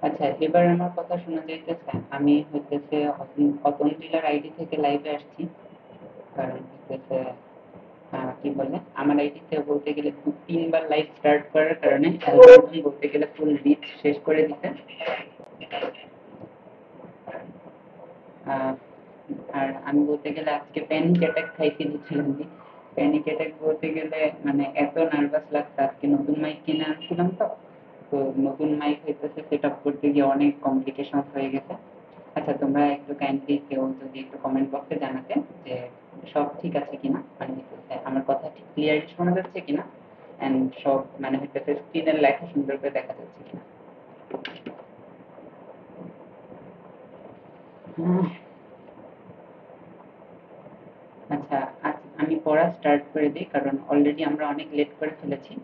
আচ্ছা, এবার আমার কথা শোনা যাইতেছে। আমি হইতেছে অতন্দ্রিলার আইডি থেকে লাইভে আসছি। কারণ হইতেছে কি বলে, আমার আইডিতে বলতে গেলে ৩ বার লাইভ স্টার্ট করার কারণে অ্যালগরিদম বলতে গেলে ফুল রিচ শেষ করে দিতে। আর আমি বলতে গেলে আজকে প্যানিক অ্যাটাক খাইছি লিটারালি। প্যানিক অ্যাটাক বলতে গেলে মানে এত নার্ভাস লাগছে। আজকে নতুন মাইক কিনে আনছিলাম, তো তো নতুন মাইক হইতেছে সেট আপ করতে গিয়ে অনেক কমপ্লিকেশন হয়ে গেছে। আচ্ছা, তোমরা একটু কাইন্ডলি কেউ যদি একটু কমেন্ট বক্সে জানাতে যে সব ঠিক আছে কিনা, মানে হইতেছে আমার কথা ঠিক ক্লিয়ারলি শোনা যাচ্ছে কিনা, এন্ড সব মানে হইতেছে স্ক্রিনের লেখা সুন্দর করে দেখা যাচ্ছে কিনা। আচ্ছা, আমি পড়া স্টার্ট করে দিই, কারণ অলরেডি আমরা অনেক লেট করে ফেলেছি।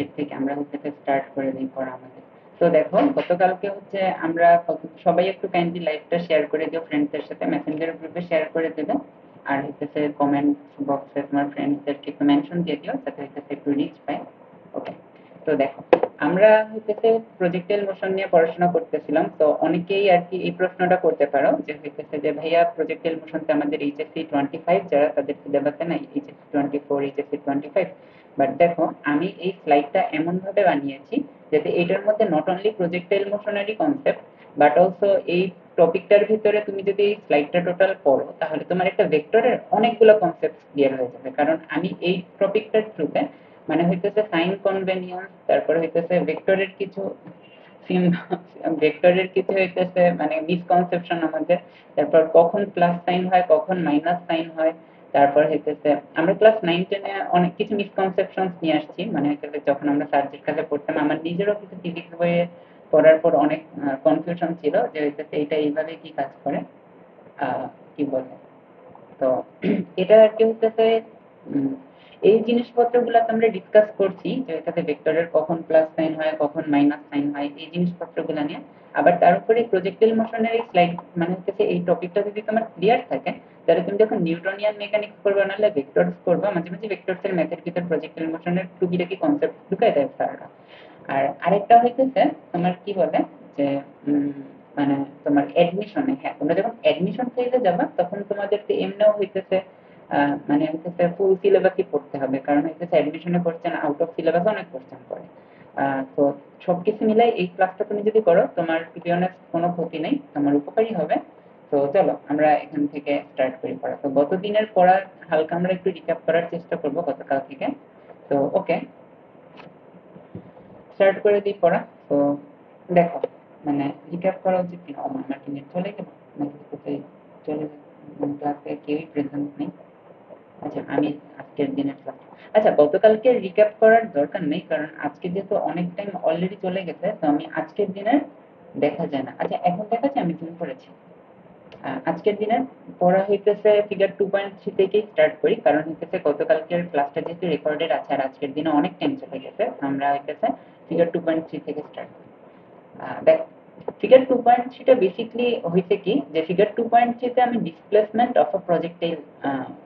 এর থেকে আমরা হচ্ছে স্টার্ট করে দিই পড়া আমাদের। তো দেখো, গতকালকে হচ্ছে আমরা সবাই একটু কাইন্ডলি লাইভটা শেয়ার করে দিও ফ্রেন্ডসদের সাথে, মেসেঞ্জার গ্রুপে শেয়ার করে দেবে। আর হচ্ছে কমেন্ট বক্সে তোমার ফ্রেন্ডসদেরকে একটু মেনশন দিয়ে দিও, যাতে হচ্ছে একটু রিচ পায়। ওকে, তো দেখো, আমরা হইতেছে প্রজেক্টাইল মোশন নিয়ে পড়াশোনা করতেছিলাম। তো অনেকেই আর কি এই প্রশ্নটা করতে পারো যে হইতেছে যে ভাইয়া প্রজেক্টাইল মোশনতে আমাদের এইচএসসি 25 যারা, তাদের সিলেবাসে নাই এইচএসসি 24, এইচএসসি 25। বাট দেখো, আমি এই স্লাইডটা এমন ভাবে বানিয়েছি যাতে এটার মধ্যে নট অনলি প্রজেক্টাইল মোশনেরই কনসেপ্ট, বাট অলসো এই টপিকটার ভিতরে তুমি যদি এই স্লাইডটা টোটাল পড়ো, তাহলে তোমার একটা ভেক্টরের অনেকগুলো কনসেপ্ট ক্লিয়ার হয়ে যাবে। কারণ আমি এই টপিকটার থ্রুতে মানে হইতেছে সাইন কনভেনিয়েন্স, তারপরে হইতেছে ভেক্টরের কিছু ভেক্টরের কিছু হইতেছে মানে মিসকনসেপশন আমাদের, তারপর কখন প্লাস সাইন হয় কখন মাইনাস সাইন হয়, তারপর হইতেছে আমরা ক্লাস 9-10 অনেক কিছু মিসকনসেপশন নিয়ে আসছি। মানে হইতেছে যখন আমরা স্যারদের কাছে পড়তাম, আমার নিজেরও কিছু ফিজিক্স বইয়ে পড়ার পর অনেক কনফিউশন ছিল যে হইতেছে এটা এইভাবে কি কাজ করে, কি বলে। তো এটা আর কি হইতেছে এই জিনিসপত্রগুলো আমরা ডিসকাস করছি যে এটাতে ভেক্টরের কখন প্লাস সাইন হয় কখন মাইনাস সাইন হয়, এই জিনিসপত্রগুলো নিয়ে। আবার তার উপরে প্রজেক্টাইল মোশনের এই স্লাইড মানে হচ্ছে এই টপিকটা যদি তোমার ক্লিয়ার থাকে, তাহলে তুমি যখন নিউটনিয়ান মেকানিক্স করবে নাহলে ভেক্টরস করবে, মাঝে মাঝে ভেক্টরস এর ম্যাথের ভিতর প্রজেক্টাইল মোশনের টুকিটাকি কনসেপ্ট ঢুকাই দেয় স্যাররা। আর আরেকটা হইতেছে তোমার কি বলে যে মানে তোমার অ্যাডমিশনে, হ্যাঁ তোমরা যখন অ্যাডমিশন ফেজে যাবা তখন তোমাদেরকে এমনিও হইতেছে মানে হইতেছে ফুল সিলেবাসই পড়তে হবে, কারণ হইতেছে অ্যাডমিশনে কোশ্চেন আউট অফ সিলেবাস অনেক কোশ্চেন পড়ে। তো সবকিছু মিলাই এই ক্লাসটা তুমি যদি করো, তোমার টু বি অনেস্ট কোনো ক্ষতি নেই, তোমার উপকারই হবে। তো চলো আমরা এখান থেকে স্টার্ট করি পড়া। তো গত দিনের পড়া হালকা আমরা একটু রিক্যাপ করার চেষ্টা করবো গতকাল থেকে। তো ওকে, স্টার্ট করে দিই পড়া। তো দেখো, মানে রিক্যাপ করা উচিত কিনা, আমার কি নেট চলে গেল নাকি কোথায় চলে গেল, মানে ক্লাসে কেউই প্রেজেন্ট নেই। আচ্ছা, আমি আজকের দিনের ক্লাস, আচ্ছা গতকালকে রিক্যাপ করার দরকার নেই, কারণ আজকে যেহেতু অনেক টাইম অলরেডি চলে গেছে, তো আমি আজকের দিনের দেখা যায় না। আচ্ছা, এখন দেখা যায় আমি জুম করেছি। আজকের দিনের পড়া হইতেছে ফিগার 2.3 থেকেই স্টার্ট করি, কারণ হইতেছে গতকালকের ক্লাসটা যেহেতু রেকর্ডেড আছে আর আজকের দিনে অনেক টাইম চলে গেছে, আমরা হইতেছে ফিগার 2.3 থেকে স্টার্ট করি। দেখ, ফিগার 2.3টা বেসিক্যালি হইছে কি যে ফিগার 2.3তে আমি ডিসপ্লেসমেন্ট অফ আ প্রজেক্টাইল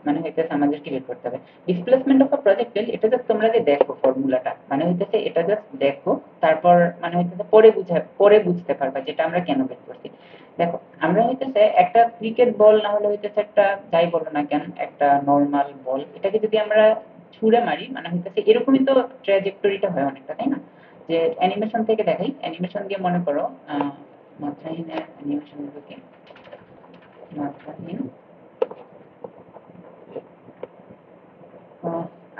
মানে হইতেছে আমাদেরকে বের করতে হবে। ডিসপ্লেসমেন্ট অফ আ প্রজেক্টাইল এটা জাস্ট তোমরা যে দেখো ফর্মুলাটা, মানে হইতেছে এটা জাস্ট দেখো, তারপর মানে হইতেছে পরে বুঝতে পারবা যেটা আমরা কেন বের করছি। দেখো, আমরা হইতেছে একটা ক্রিকেট বল না হলে হইতেছে একটা, যাই বলো না কেন, একটা নরমাল বল, এটাকে যদি আমরা ছুঁড়ে মারি মানে হইতেছে এরকমই তো ট্র্যাজেক্টরিটা হয় অনেকটা, তাই না? যে অ্যানিমেশন থেকে দেখাই, অ্যানিমেশন দিয়ে মনে করো মাত্রাহীন অ্যানিমেশন গুলোকে, মাত্রাহীন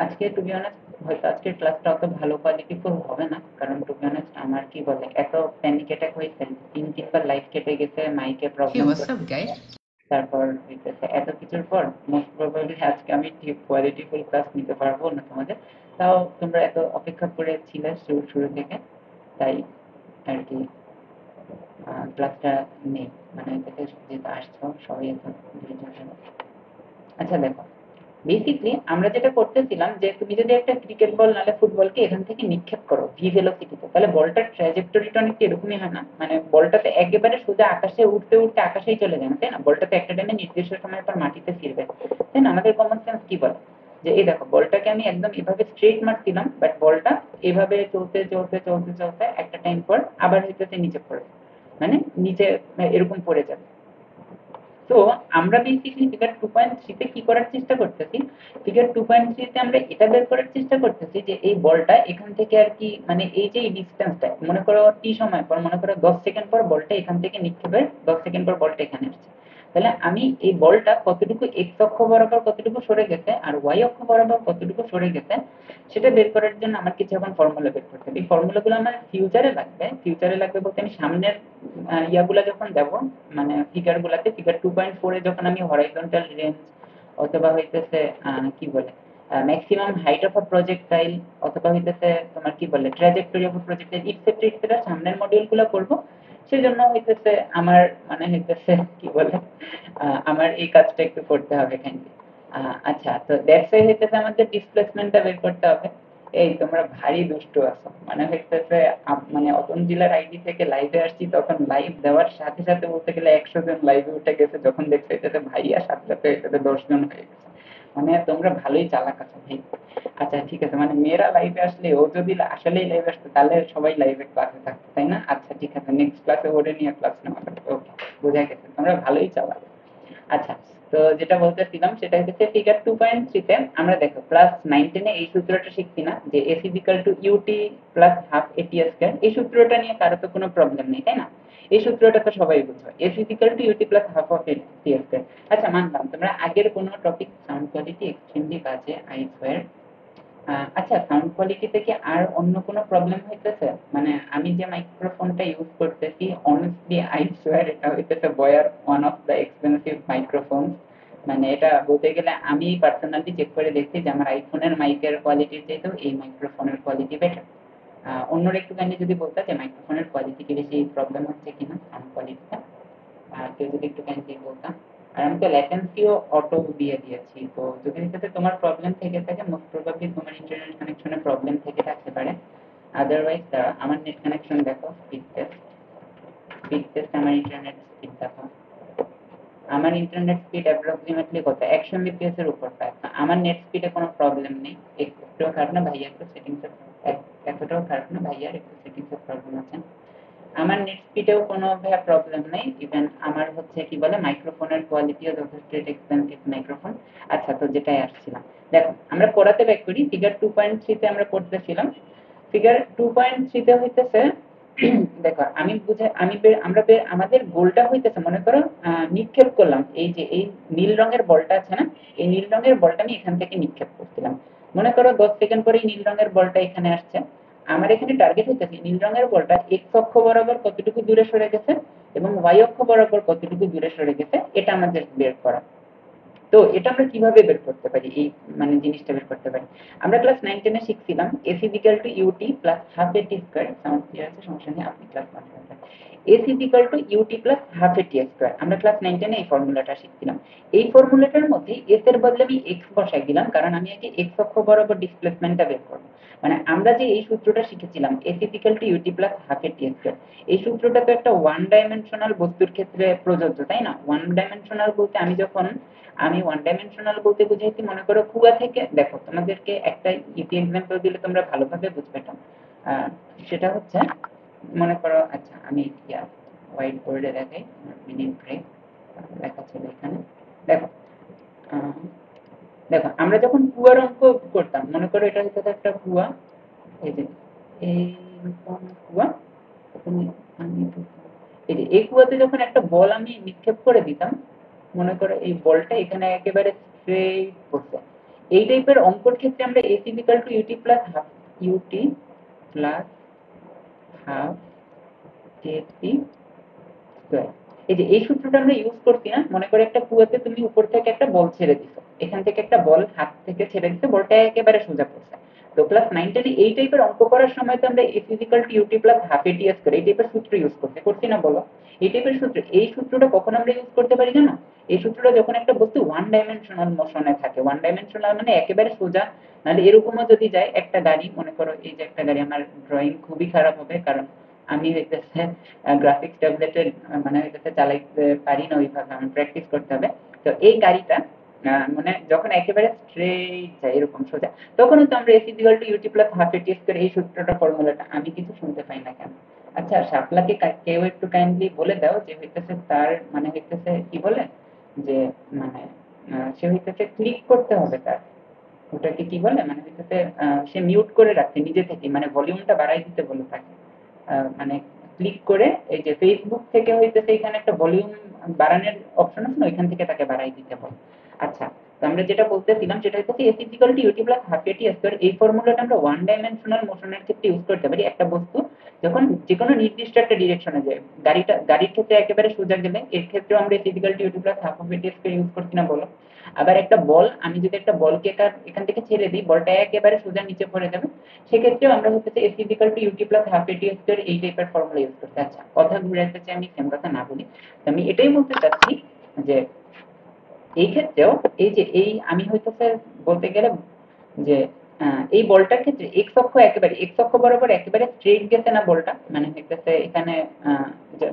আজকে টু বি অনেস্ট হয়তো আজকের ক্লাসটা অত ভালো কোয়ালিটিফুল হবে না, কারণ টু বি অনেস্ট আমার কি বলে এত প্যানিক অ্যাটাক হয়েছে, 3-3 বার লাইভ কেটে গেছে, মাইকে Hey, প্রবলেম what's up, করছে, guys? তারপর হইতেছে এত কিছুর পর মোস্ট প্রবাবলি আজকে আমি ঠিক কোয়ালিটিফুল ক্লাস নিতে পারবো না তোমাদের। তাও তোমরা এত অপেক্ষা করেছিলে শুরু থেকে, তাই আর কি ক্লাসটা নেই, মানে এটাতে যেহেতু আসছো সবাই এত ধৈর্য ধরো। আচ্ছা দেখো, বেসিকলি আমরা যেটা করতেছিলাম যে তুমি যদি একটা ক্রিকেট বল নাহলে ফুটবলকে এখান থেকে নিক্ষেপ করো ভি ভেলোসিটিতে, তাহলে বলটার ট্র্যাজেক্টরিটা অনেকটা এরকমই হয় না? মানে বলটাতে একেবারে সোজা আকাশে উঠতে উঠতে আকাশেই চলে যায় না, তাই না? বলটাতে একটা টাইমে নির্দিষ্ট সময় পর মাটিতে ফিরবে, তাই না? আমাদের কমন সেন্স কি বলে? যে এই দেখো বলটাকে আমি একদম এভাবে স্ট্রেট মারছিলাম, বাট বলটা এভাবে চলতে চলতে চলতে চলতে একটা টাইম পর আবার হইতেছে নিচে পড়ে, মানে নিচে এরকম পড়ে যাবে। তো আমরা বেসিক্যালি ফিগার 2.3 তে কি করার চেষ্টা করতেছি, ফিগার 2.3 তে আমরা এটা বের করার চেষ্টা করতেছি যে এই বলটা এখান থেকে আর কি, মানে এই যে ডিসটেন্সটা মনে করো টি সময় পর, মনে করো 10 সেকেন্ড পর বলটা এখান থেকে নিক্ষেপের 10 সেকেন্ড পর বলটা এখানে আসছে, তাহলে আমি এই বলটা কতটুকু এক্স অক্ষ বরাবর কতটুকু সরে গেছে আর ওয়াই অক্ষ বরাবর কতটুকু সরে গেছে সেটা বের করার জন্য আমার কিছু এখন ফর্মুলা বের করতে হবে। এই ফর্মুলাগুলো আমার ফিউচারে লাগবে বলতে আমি সামনের ইয়াগুলা যখন যাব, মানে ফিগার গুলাতে, ফিগার 2.4 এ যখন আমি হরাইজন্টাল রেঞ্জ অথবা হইতেছে কি বলে maximum height of a projectile অথবা হইতেছে তোমার কি বলে trajectory of a projectile et cetera et cetera সামনের মডিউল গুলো করব, সেজন্য হইতেছে আমার মানে হইতেছে কি বলে আমার এই কাজটা একটু করতে হবে কাইন্ডলি। আচ্ছা, তো দ্যাটস ওয়াই হইতেছে আমাদের ডিসপ্লেসমেন্টটা বের করতে হবে। এই তোমরা ভারী দুষ্টু আছো, মানে হইতেছে মানে অতন জেলার আইডি থেকে লাইভে আসছি, তখন লাইভ দেওয়ার সাথে সাথে বলতে গেলে 100 জন লাইভে উঠে গেছে, যখন দেখছে এটাতে ভাইয়া সাথে সাথে এটাতে 10 জন হয়ে গেছে, মানে তোমরা ভালোই চালাক আছো ভাই। আচ্ছা ঠিক আছে, মানে মেয়েরা লাইভে আসলে ও যদি আসলেই লাইভে আসতো তাহলে সবাই লাইভে ক্লাসে থাকতো তাই না? আচ্ছা ঠিক আছে, নেক্সট ক্লাসে ওরে নিয়ে ক্লাস নেওয়া যাবে। ওকে, বোঝা গেছে, তোমরা ভালোই চালাক। আচ্ছা, তো যেটা বলতেছিলাম সেটা হচ্ছে ফিগার 2.3 তে আমরা দেখো ক্লাস 9-10 এ এই সূত্রটা শিখছি না, যে S equal to UT plus half এটি স্কয়ার। এই সূত্রটা নিয়ে কারো তো কোনো প্রবলেম নেই তাই না? এই সূত্রটা তো সবাই বুঝবে, S equal to UT plus half of A T square. আচ্ছা মানলাম তোমরা আগের কোনো টপিক সাউন্ড কোয়ালিটি এক্সট্রিমলি বাজে আই সোয়্যার। আচ্ছা, সাউন্ড কোয়ালিটিতে কি আর অন্য কোনো প্রবলেম হইতেছে? মানে আমি যে মাইক্রোফোনটা ইউজ করতেছি, অনেস্টলি আই সোয়্যার এটা হইতেছে Boya one of the expensive microphone. মানে এটা বলতে গেলে আমি পার্সোনালি চেক করে দেখছি যে আমার আইফোনের মাইকের কোয়ালিটির চাইতেও এই মাইক্রোফোনের কোয়ালিটি বেটার। অন্যরা একটু কাইন্ডলি যদি বলতে যে মাইক্রোফোনের কোয়ালিটি কি বেশি প্রবলেম হচ্ছে কিনা সাউন্ড কোয়ালিটিটা, কেউ যদি একটু কাইন্ডলি বলতাম। আর আমি তো ল্যাটেন্সিও অটো দিয়ে দিয়েছি, তো যদি এটাতে তোমার প্রবলেম থেকে থাকে মোস্ট প্রবাবলি তোমার ইন্টারনেট কানেকশনে প্রবলেম থেকে থাকতে পারে। আদারওয়াইজ আমার নেট কানেকশন দেখো, স্পিড টেস্ট আমার ইন্টারনেট স্পিড দেখো। আমার ইন্টারনেট স্পিড অ্যাপ্রক্সিমেটলি কত 100 mbps এর উপর পায়। আমার নেট স্পিডে কোনো প্রবলেম নেই, একটুও খারাপ না ভাইয়া, একটু সেটিংসে এতটাও খারাপ না ভাইয়ার, একটু সেটিংসের প্রবলেম আছে। আমার নেট স্পিডেও কোনো প্রবলেম নেই, ইভেন আমার হচ্ছে কি বলে মাইক্রোফোনের কোয়ালিটিও যথেষ্ট এক্সপেন্সিভ মাইক্রোফোন। আচ্ছা, তো যেটাই আসছিলাম, দেখো আমরা পড়াতে ব্যাক করি, ফিগার 2.3 তে আমরা পড়তেছিলাম। ফিগার 2.3 তে হইতেছে দেখো আমি বুঝে আমি আমরা আমাদের গোলটা হইতেছে মনে করো নিক্ষেপ করলাম, এই যে এই নীল রঙের বলটা আছে না, এই নীল রঙের বলটা আমি এখান থেকে নিক্ষেপ করছিলাম। মনে করো 10 সেকেন্ড পরে নীল রঙের বলটা এখানে আসছে। আমার এখানে টার্গেট হইতেছে নীল রঙের বলটা এক্স অক্ষ বরাবর কতটুকু দূরে সরে গেছে এবং ওয়াই অক্ষ বরাবর কতটুকু দূরে সরে গেছে, এটা আমাদের বের করা। তো এটা আমরা কিভাবে বের করতে পারি, এই মানে জিনিসটা বের করতে পারি। আমরা ক্লাস 9-10 এ শিখছিলাম S equal to UT plus half এটি স্কয়ার। সাউন্ড ক্লিয়ার আছে? সমস্যা নেই, আপনি ক্লাস 1 করবেন। S equal to UT plus half এটি স্কয়ার, আমরা ক্লাস 9-10 এ এই ফর্মুলাটা শিখছিলাম। এই ফর্মুলাটার মধ্যে এস এর বদলে আমি এক্স বসাই দিলাম, কারণ আমি আগে এক্স অক্ষ বরাবর ডিসপ্লেসমেন্টটা বের করব। মানে আমরা যে এই সূত্রটা শিখেছিলাম S equal to UT plus half এটি স্কয়ার, এই সূত্রটা তো একটা ওয়ান ডাইমেনশনাল বস্তুর ক্ষেত্রে প্রযোজ্য তাই না? ওয়ান ডাইমেনশনাল বলতে আমি ওয়ান ডাইমেনশনাল বলতে বুঝাইছি, মনে করো কুয়া থেকে, দেখো তোমাদেরকে একটা ইজি এক্সাম্পল দিলে তোমরা ভালোভাবে বুঝবে এটা। সেটা হচ্ছে মনে করো, আচ্ছা আমি হোয়াইট বোর্ডে দেখাই, মিনিট ব্রেক লেখা ছিল এখানে। দেখো আহ, দেখো আমরা যখন কুয়ার অঙ্ক করতাম, মনে করো এটা হচ্ছে একটা কুয়া, এই যে এইরকম কুয়া, এই যে এই কুয়াতে যখন একটা বল আমি নিক্ষেপ করে দিতাম, মনে করো এই বলটা এখানে একেবারে স্ট্রেট পড়ছে। এই টাইপের অঙ্কর ক্ষেত্রে আমরা S equal to UT plus half U T plus half T square, এই যে এই সূত্রটা আমরা ইউজ করছি না? মনে করো একটা কুয়াতে তুমি উপর থেকে একটা বল ছেড়ে দিছো, এখান থেকে একটা বল হাত থেকে ছেড়ে দিছো, বলটা একেবারে সোজা পড়ছে। তো ক্লাস 9-10 এই টাইপের অঙ্ক করার সময় তো আমরা S equal to UT plus half এটি স্কয়ার এই টাইপের সূত্র ইউজ করছি না বলো? এই টাইপের সূত্র, এই সূত্রটা কখন আমরা ইউজ করতে পারি জানো? এই সূত্রটা যখন একটা বস্তু ওয়ান ডাইমেনশনাল মোশনে থাকে, ওয়ান ডাইমেনশনাল মানে একেবারে সোজা। নাহলে এরকমও যদি যায় একটা গাড়ি, মনে করো এই যে একটা গাড়ি, আমার ড্রয়িং খুবই খারাপ হবে কারণ আমি হইতেছে গ্রাফিক্স ট্যাবলেটের মানে হইতেছে চালাইতে পারি না ওইভাবে, আমি প্র্যাকটিস করতে হবে। তো এই গাড়িটা মানে যখন একেবারে স্ট্রেইট যায় এরকম সোজা, তখনও তো আমরা S equal to UT plus half এটি স্কয়ার এই সূত্রটা ফর্মুলাটা আমি কিছু শুনতে পাই না কেন? আচ্ছা শাপলাকে কেউ একটু কাইন্ডলি বলে দাও যে হইতেছে তার মানে হইতেছে কি বলে যে মানে সে হইতেছে ক্লিক করতে হবে তার, ওটাকে কি বলে মানে হইতেছে সে মিউট করে রাখছে নিজে থেকে, মানে ভলিউমটা বাড়াই দিতে বলে তাকে, মানে ক্লিক করে এই যে ফেসবুক থেকে হইতেছে এখানে একটা ভলিউম বাড়ানোর অপশন আছে না, ওইখান থেকে তাকে বাড়াই দিতে বলে। আচ্ছা, তো আমরা যেটা বলতেছিলাম সেটা হচ্ছে S equal to UT plus half এটি স্কয়ার, এই ফর্মুলাটা আমরা ওয়ান ডাইমেনশনাল মোশনের ক্ষেত্রে ইউজ করতে পারি। একটা বস্তু যখন যে কোনো নির্দিষ্ট একটা ডিরেকশনে যায়, গাড়ির ক্ষেত্রে একেবারে সোজা গেলে এর ক্ষেত্রেও আমরা S equal to UT plus half of A T square use করছি না বলো? আবার একটা বল, আমি যদি একটা বলকে এখান থেকে ছেড়ে দিই, বলটা একেবারে সোজা নিচে পড়ে যাবে, সেক্ষেত্রেও আমরা হচ্ছে S equal to UT plus half এটি স্কয়ার এই টাইপের ফর্মুলা ইউজ করতে। আচ্ছা, কথা ঘুরে আসতেছে, আমি সেম কথা না বলি, আমি এটাই বলতে চাচ্ছি যে এই ক্ষেত্রেও এই যে এই আমি হইতেছে বলতে গেলে যে এই বলটার ক্ষেত্রে এক্স অক্ষ বরাবর একেবারে স্ট্রেট গেছে না বলটা, মানে হইতেছে এখানে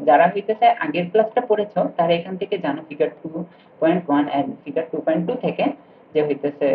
যারা হইতেছে আগের ক্লাসটা পড়েছো তারা এখান থেকে জানো ফিগার 2.1 এন্ড ফিগার 2.2 থেকে যে হইতেছে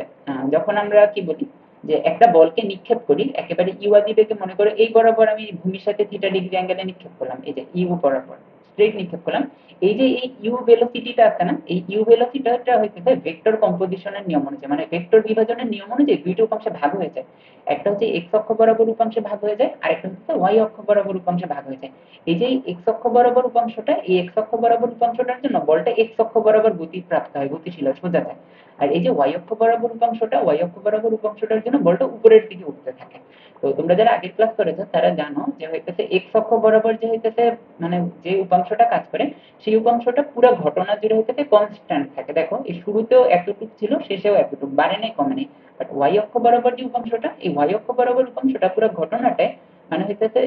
যখন আমরা কি বলি যে একটা বলকে নিক্ষেপ করি একেবারে ইউ আদি বেগে, মনে করো এই বরাবর আমি ভূমির সাথে থিটা ডিগ্রি অ্যাঙ্গেলে নিক্ষেপ করলাম, এই যে ইউ বরাবর স্ট্রেট নিক্ষেপ করলাম, এই যে এই ইউ ভেলোসিটিটা আছে না, এই ইউ ভেলোসিটিটা হইতেছে ভেক্টর কম্পোজিশনের নিয়ম অনুযায়ী, মানে ভেক্টর বিভাজনের নিয়ম অনুযায়ী দুইটা উপাংশে ভাগ হয়ে যায়। একটা হচ্ছে এক্স অক্ষ বরাবর উপাংশে ভাগ হয়ে যায়, আর একটা হচ্ছে ওয়াই অক্ষ বরাবর উপাংশে ভাগ হয়ে যায়। এই যে এক্স অক্ষ বরাবর উপাংশটা, এই এক্স অক্ষ বরাবর উপাংশটার জন্য বলটা এক্স অক্ষ বরাবর গতি প্রাপ্ত হয়, গতিশীল হয়, সোজা যায়। আর এই যে ওয়াই অক্ষ বরাবর উপাংশটা, ওয়াই অক্ষ বরাবর উপাংশটার জন্য বলটা উপরের দিকে উঠতে থাকে। তো তোমরা যারা আগের ক্লাস করেছো তারা জানো যে হইতেছে এক্স অক্ষ বরাবর যে হইতেছে মানে যে উপাংশটা কাজ করে, সেই উপাংশটা পুরো ঘটনা জুড়ে হইতেছে কনস্ট্যান্ট থাকে। দেখো এই শুরুতেও এতটুকু ছিল, শেষেও এতটুকু, বাড়ে নাই কমে নেই। বাট ওয়াই অক্ষ বরাবর যে উপাংশটা, এই ওয়াই অক্ষ বরাবর উপাংশটা পুরো ঘটনাটায় মানে হইতেছে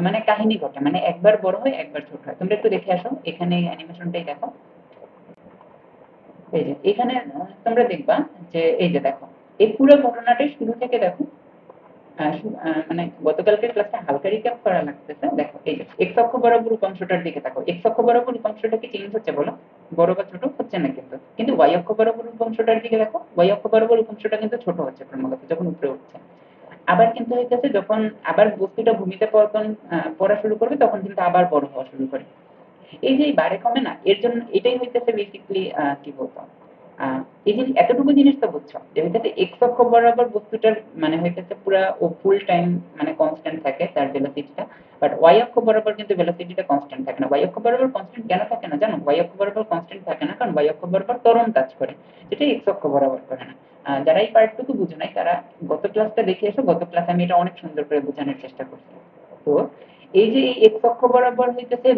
মানে কাহিনী ঘটে, মানে একবার বড় হয় একবার ছোট হয়। তোমরা একটু দেখে আসো, এখানে অ্যানিমেশনটাই দেখো, এই যে এখানে তোমরা দেখবা যে এই যে দেখো এই পুরো ঘটনাটাই শুরু থেকে দেখো, মানে গতকালকের ক্লাসটা হালকা রিক্যাপ করা লাগতেছে। দেখো এই যে এক্স অক্ষ বরাবর উপাংশটার দিকে তাকাও, এক্স অক্ষ বরাবর উপাংশটা কি চেঞ্জ হচ্ছে বলো? বড় বা ছোট হচ্ছে না কিন্তু, কিন্তু ওয়াই অক্ষ বরাবর উপাংশটার দিকে দেখো, ওয়াই অক্ষ বরাবর উপাংশটা কিন্তু ছোট হচ্ছে ক্রমাগত যখন উপরে উঠছে। আবার কিন্তু হইতেছে যখন আবার বস্তুটা ভূমিতে পতন পড়া শুরু করবে তখন কিন্তু আবার বড় হওয়া শুরু করে। এই যে বাড়ে কমে না, এর জন্য এটাই হইতেছে বেসিক্যালি কি বলতো এই যে এতটুকু জিনিস তো বুঝছো যে হইতেছে এক্স অক্ষ বরাবর বস্তুটার মানে হইতেছে পুরা ও ফুল টাইম মানে কনস্ট্যান্ট থাকে তার ভেলোসিটিটা, বাট ওয়াই অক্ষ বরাবর কিন্তু ভেলোসিটিটা কনস্ট্যান্ট থাকে না। ওয়াই অক্ষ বরাবর কনস্ট্যান্ট কেন থাকে না জানো? ওয়াই অক্ষ বরাবর কনস্ট্যান্ট থাকে না কারণ ওয়াই অক্ষ বরাবর ত্বরণ কাজ করে, যেটা এক্স অক্ষ বরাবর করে না। যারা এই পার্টটুকু বুঝো নাই তারা গত ক্লাসটা দেখে এসো, গত ক্লাসে আমি এটা অনেক সুন্দর করে বোঝানোর চেষ্টা করছি। তো এই যে এক্স অক্ষ বরাবর হইতেছে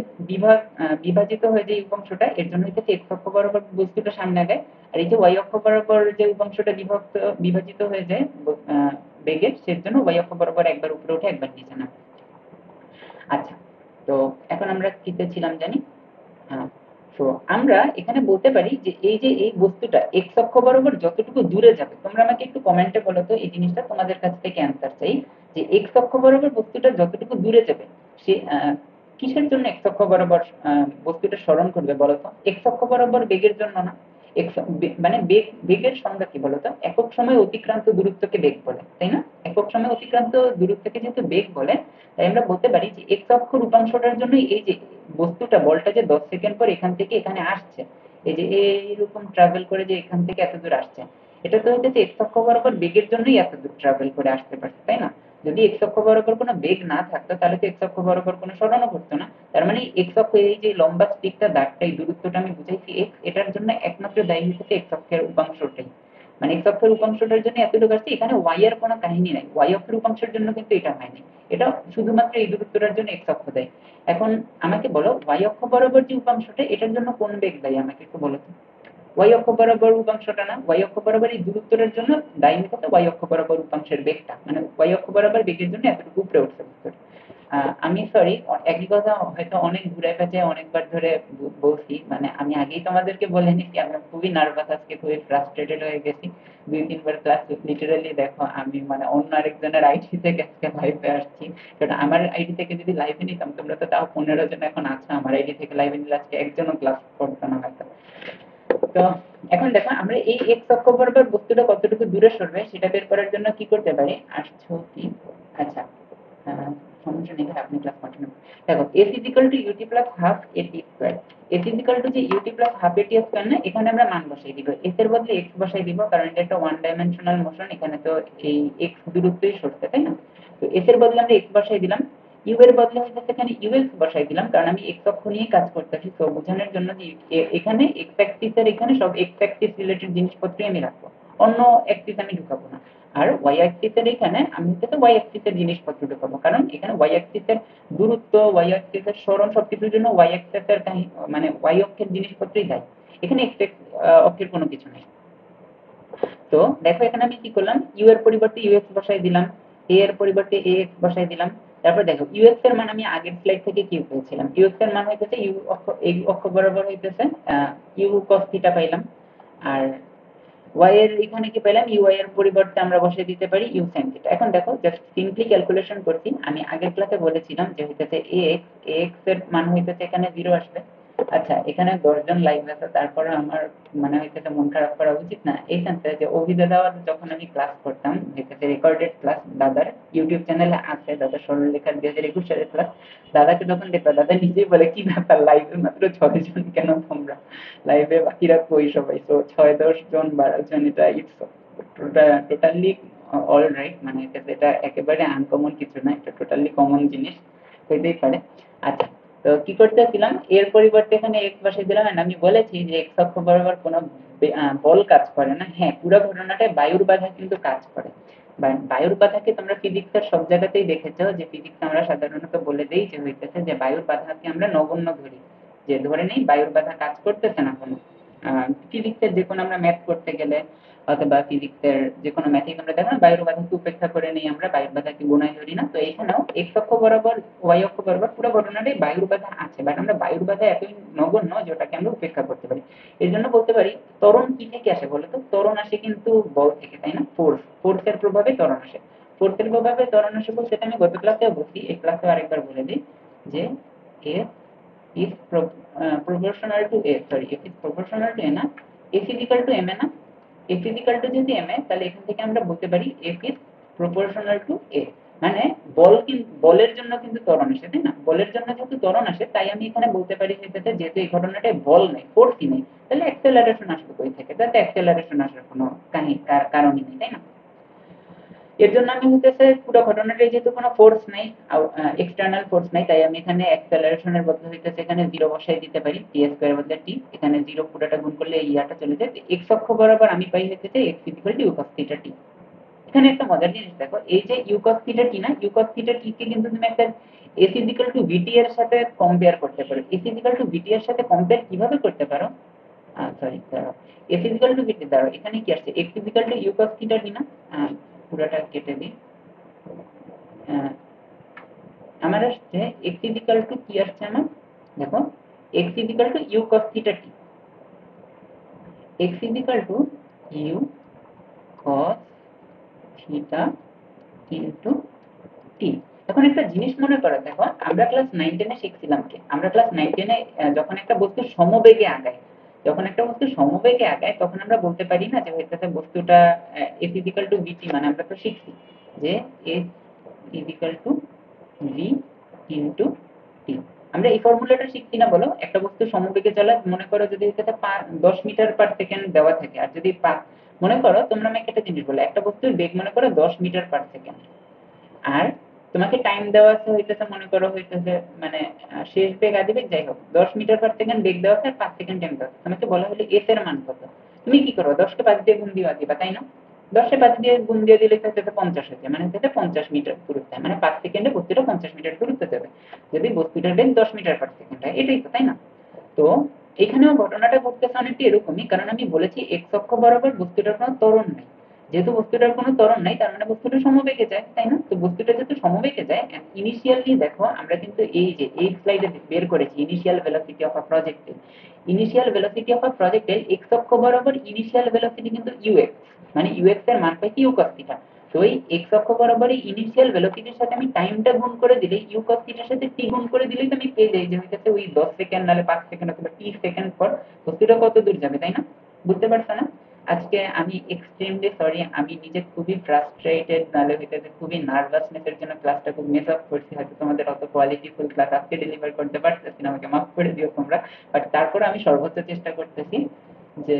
বিভাজিত হয়ে যে উপাংশটা, এর জন্য হইতেছে এক্স অক্ষ বরাবর বস্তুটা সামনে আগায়, আর এই যে ওয়াই অক্ষ বরাবর যে উপাংশটা বিভাজিত হয়ে যায় বেগের, সের জন্য ওয়াই অক্ষ বরাবর একবার উপরে উঠে একবার নিচে নামে। আচ্ছা, তো এখন আমরা কিতে ছিলাম জানি? তো আমরা এখানে বলতে পারি যে এই বস্তুটা এক্স অক্ষ বরাবর যতটুকু দূরে যাবে, তোমরা আমাকে একটু কমেন্টে বলো তো এই জিনিসটা, তোমাদের কাছ থেকে অ্যান্সার চাই যে এক্স অক্ষ বরাবর বস্তুটা যতটুকু দূরে যাবে সে কিসের জন্য এক্স অক্ষ বরাবর বস্তুটা স্মরণ করবে বলতো? এক্স অক্ষ বরাবর বেগের জন্য না। এক্স মানে বেগের সংজ্ঞা কি বলতো? একক সময় অতিক্রান্ত দূরত্বকে বেগ বলে, তাই না? একক সময় অতিক্রান্ত দূরত্বকে যেহেতু বেগ বলে, তাই আমরা বলতে পারি যে এক্স অক্ষ রূপাংশটার জন্য এই যে বস্তুটা বলটা যে 10 সেকেন্ড পর এখান থেকে এখানে আসছে, এই যে এইরকম ট্রাভেল করে যে এখান থেকে এত দূর আসছে, এটা তো হইতেছে এক্স অক্ষ বরাবর বেগের জন্যই এত দূর ট্রাভেল করে আসতে পারছে, তাই না? যদি এক্স অক্ষ বরাবর কোনো বেগ না থাকতো তাহলে তো এক্স অক্ষ বরাবর কোনো সরণও ঘটতো না। তার মানে এক্স অক্ষ এই যে লম্বা স্টিকটা দাগটা এই দূরত্বটা আমি বুঝাইছি এক্স, এটার জন্য একমাত্র দায়ী হচ্ছে এক্স অক্ষের উপাংশটাই, মানে এক্স অক্ষের উপাংশটার জন্য এতটুকু আসছে, এখানে ওয়াই এর কোনো কাহিনী নাই, ওয়াই অক্ষের উপাংশের জন্য কিন্তু এটা হয়নি, এটা শুধুমাত্র এই দূরত্বটার জন্য এক্স অক্ষ দেয়। এখন আমাকে বলো ওয়াই অক্ষ বরাবর যে উপাংশটা এটার জন্য কোন বেগ দায়ী আমাকে একটু বলো তো? ওয়াই অক্ষ বরাবর উপাংশটা না, ওয়াই অক্ষ বরাবর এই দূরত্বটার জন্য দায়ী হচ্ছে ওয়াই অক্ষ বরাবর উপাংশের বেগটা, মানে ওয়াই অক্ষ বরাবর বেগের জন্য এতটুকু উপরে উঠছে বস্তুটা। আমি সরি, একই কথা হয়তো অনেক ঘুরে পেঁচে অনেকবার ধরে বলছি, মানে আমি আগেই তোমাদেরকে বলে নিচ্ছি আমি খুবই নার্ভাস, আজকে খুবই ফ্রাস্ট্রেটেড হয়ে গেছি। 2-3 বার ক্লাস লিটারালি দেখো আমি মানে অন্য আরেকজনের আইডি থেকে আজকে লাইভে আসছি, কারণ আমার আইডি থেকে যদি লাইভে নিতাম তোমরা তো তাও 15 জন এখন আছো, আমার আইডি থেকে লাইভে নিলে আজকে একজনও ক্লাস করতো না হয়তো। তো এখন দেখো আমরা এই x অক্ষ বরাবর বস্তুটা কতটুকু দূরে সরবে সেটা বের করার জন্য কি করতে পারি, আসছো কি, আচ্ছা সমস্যা নেই, আপনি ক্লাস কন্টিনিউ দেখো। s ut plus half at square, s যে ut plus half at square না, এখানে আমরা মান বসাই দিব, s এর বদলে x বসাই দিব, কারণ এটা একটা ওয়ান ডাইমেনশনাল মোশন, এখানে তো এই x দূরত্বই সরছে, তাই না? তো s এর বদলে আমরা x বসাই দিলাম, u এর বদলে হচ্ছে এখানে ux বসাই দিলাম, কারণ আমি x অক্ষ নিয়ে কাজ করতেছি, তো বোঝানোর জন্য যে এখানে x অ্যাক্সিস এর এখানে সব x অ্যাক্সিস রিলেটেড জিনিসপত্রই আমি রাখবো, অন্য অ্যাক্সিস আমি ঢুকাবো না। আর y অ্যাক্সিস এর এখানে আমি হচ্ছে y অ্যাক্সিস এর জিনিসপত্র ঢুকাবো, কারণ এখানে y অ্যাক্সিস এর দূরত্ব, y অ্যাক্সিস এর সরণ সবকিছুর জন্য y অ্যাক্সিস এর মানে y অক্ষের জিনিসপত্রই দেয়, এখানে x অক্ষের কোনো কিছু নেই। তো দেখো এখানে আমি কি করলাম, u এর পরিবর্তে ux বসাই দিলাম, a এর পরিবর্তে ax বসাই দিলাম। তারপর দেখো ux এর মান আমি আগের স্লাইড থেকে কি পেয়েছিলাম, ux এর মান হইতেছে u অক্ষ, এই অক্ষ বরাবর হইতেছে u cos থিটা পাইলাম। আর y এর এখানে কি পেলাম, uy এর পরিবর্তে আমরা বসিয়ে দিতে পারি u sin থিটা। এখন দেখো জাস্ট সিম্পলি ক্যালকুলেশন করছি, আমি আগের ক্লাসে বলেছিলাম যে হইতেছে ax এর মান হইতেছে এখানে 0 আসবে। আচ্ছা এখানে 10 জন লাইভ আছে, তারপরে আমার মানে হইতেছে মন খারাপ করা উচিত না এই সেন্সে যে অভিদা দাওয়ার যখন আমি ক্লাস করতাম, হইতেছে রেকর্ডেড ক্লাস দাদার ইউটিউব চ্যানেলে আছে, দাদা সরলরেখার 2021 সালের ক্লাস, দাদাকে যখন দেখবা দাদা নিজেই বলে কি ব্যাপার লাইভে মাত্র 6 জন কেন তোমরা, লাইভে বাকিরা কই সবাই, তো 6-10 জন 12 জন এটা ইটস টোটালি অল রাইট, মানে এটা একেবারে আনকমন কিছু না, এটা টোটালি কমন জিনিস হইতেই পারে। আচ্ছা তো কি করতেছিলাম, এর পরিবর্তে এখানে x বসিয়ে দিলাম, and আমি বলেছি যে x অক্ষ বরাবর কোনো বল কাজ করে না, হ্যাঁ পুরো ঘটনাটায় বায়ুর বাধা কিন্তু কাজ করে। বায়ুর বাধাকে তোমরা ফিজিক্সের সব জায়গাতেই দেখেছো, যে ফিজিক্স আমরা সাধারণত বলে দেই যে হইতেছে যে বায়ুর বাধাকে আমরা নগণ্য ধরি, যে ধরে নেই বায়ুর বাধা কাজ করতেছে না কোনো। ফিজিক্সের যে কোনো আমরা ম্যাথ করতে গেলে অথবা ফিজিক্সের যে কোনো ম্যাথে আমরা দেখো না বায়ুর বাধাকে উপেক্ষা করে নেই, আমরা বায়ুর বাধাকে গুণায় ধরি না, তো এখানেও x অক্ষ বরাবর y অক্ষ বরাবর পুরো ঘটনাটাই বায়ুর বাধা আছে, বাট আমরা বায়ুর বাধা এতই নগণ্য যে ওটাকে আমরা উপেক্ষা করতে পারি। এর জন্য বলতে পারি ত্বরণ কি থেকে আসে বলতো, ত্বরণ আসে কিন্তু বল থেকে, তাই না? ফোর্সের প্রভাবে ত্বরণ আসে, ফোর্সের প্রভাবে ত্বরণ আসে বলতে সেটা আমি গত ক্লাসেও বলছি, এই ক্লাসেও আরেকবার বলে দিই যে f is proportional to a, sorry f is proportional to a না, f is equal to m না, f is equal to যদি m তাহলে এখান থেকে আমরা বলতে পারি f is proportional to a, মানে বলের জন্য কিন্তু ত্বরণ আসে, তাই না? বলের জন্য যেহেতু ত্বরণ আসে তাই আমি এখানে বলতে পারি যেহেতু এই ঘটনাটায় বল নেই, ফোর্সই নেই, তাহলে অ্যাক্সেলারেশন আসবে কই থেকে, তাতে অ্যাক্সেলারেশন আসার কোনো কারণই নেই, তাই না? এর জন্য আমি হইতেছে পুরো ঘটনাটাই যেহেতু কোনো ফোর্স নাই, এক্সটার্নাল ফোর্স নাই, তাই আমি এখানে অ্যাক্সেলারেশনের বদলে হইতেছে এখানে 0 বসাই দিতে পারি, t স্কয়ার বদলে t, এখানে 0 পুরোটা গুণ করলে এই ইয়াটা চলে যায়, x অক্ষ বরাবর আমি পাই হইতেছে x u cos θ t। এখানে একটা মজার জিনিস দেখো, এই যে u cos θ t না, u cos θ t কে কিন্তু তুমি একটা s vt এর সাথে কম্পেয়ার করতে পারো। s vt এর সাথে কম্পেয়ার কিভাবে করতে পারো, সরি দাঁড়াও, s vt দাঁড়াও, এখানে কি আসছে x u cos θ t না, পুরোটা কেটে দিই, আমার আসছে x কি আসছে আমার, দেখো x u cos θ t, x u cos θ into t। এখন একটা জিনিস মনে করো, দেখো আমরা ক্লাস 9-10 এ শিখছিলাম কি, আমরা ক্লাস 9-10 এ যখন একটা বস্তু সমবেগে আগায়, তখন আমরা বলতে পারি না যে হইতেছে বস্তুটা f vt, মানে আমরা তো শিখছি যে f v into t, আমরা এই ফর্মুলাটা শিখছি না বলো, একটা বস্তু সমবেগে চলে, মনে করো যদি হইতেছে 10 মিটার পার সেকেন্ড দেওয়া থাকে, আর যদি মনে করো তোমরা আমাকে একটা জিনিস বলো, একটা বস্তুর বেগ মনে করো 10 মিটার পার সেকেন্ড, আর তোমাকে টাইম দেওয়া আছে হইতেছে মনে করো হইতেছে মানে শেষ বেগ আদি বেগ যাই হোক 10 মিটার পার সেকেন্ড বেগ দেওয়া আছে আর 5 সেকেন্ড টাইম দেওয়া আছে, তোমাকে বলা হলো এস এর মান কত, তুমি কি করো 10 কে 5 দিয়ে গুণ দিবা দিবা, তাই না? 10 কে 5 দিয়ে গুণ দিয়ে দিলে হচ্ছে 50 হচ্ছে, মানে হচ্ছে 50 মিটার দূরত্ব, মানে 5 সেকেন্ডে বস্তুটা 50 মিটার দূরত্ব যাবে যদি বস্তুটার বেগ 10 মিটার পার সেকেন্ড হয়, এটাই তো, তাই না? তো এখানেও ঘটনাটা ঘটতেছে অনেকটা এরকমই, কারণ আমি বলেছি এক্স অক্ষ বরাবর বস্তুটার কোনো ত্বরণ নেই, যেহেতু বস্তুটার কোনো ত্বরণ নাই তার মানে বস্তুটা সমবেগে যায়, তাই না? তো বস্তুটা যেহেতু সমবেগে যায়, ইনিশিয়ালি দেখো আমরা কিন্তু এই যে এই স্লাইডে বের করেছি initial velocity of a projectile, x অক্ষ বরাবর ইনিশিয়াল ভেলোসিটি কিন্তু ইউএক্স, মানে ইউএক্স এর মান পাইছি ইউ cos থিটা, তো এই এক্স অক্ষ বরাবর এই ইনিশিয়াল ভেলোসিটির সাথে আমি টাইমটা গুণ করে দিলে ইউ cos থিটার সাথে টি গুণ করে দিলেই তো আমি পেয়ে যাই যে হইতেছে ওই 10 সেকেন্ড নালে 5 সেকেন্ড অথবা 30 সেকেন্ড পর বস্তুটা কত দূর যাবে, তাই না? বুঝতে পারছো না? আজকে আমি এক্সট্রিমলি সরি, আমি নিজে খুবই ফ্রাস্ট্রেটেড, নাহলে হইতেছে খুবই নার্ভাসনেস এর জন্য ক্লাসটা খুব মিস আপ করছি, হয়তো তোমাদের অত কোয়ালিটিফুল ক্লাস আজকে ডেলিভার করতে পারতেছি না, আমাকে মাফ করে দিও তোমরা। বাট তারপর আমি সর্বোচ্চ চেষ্টা করতেছি যে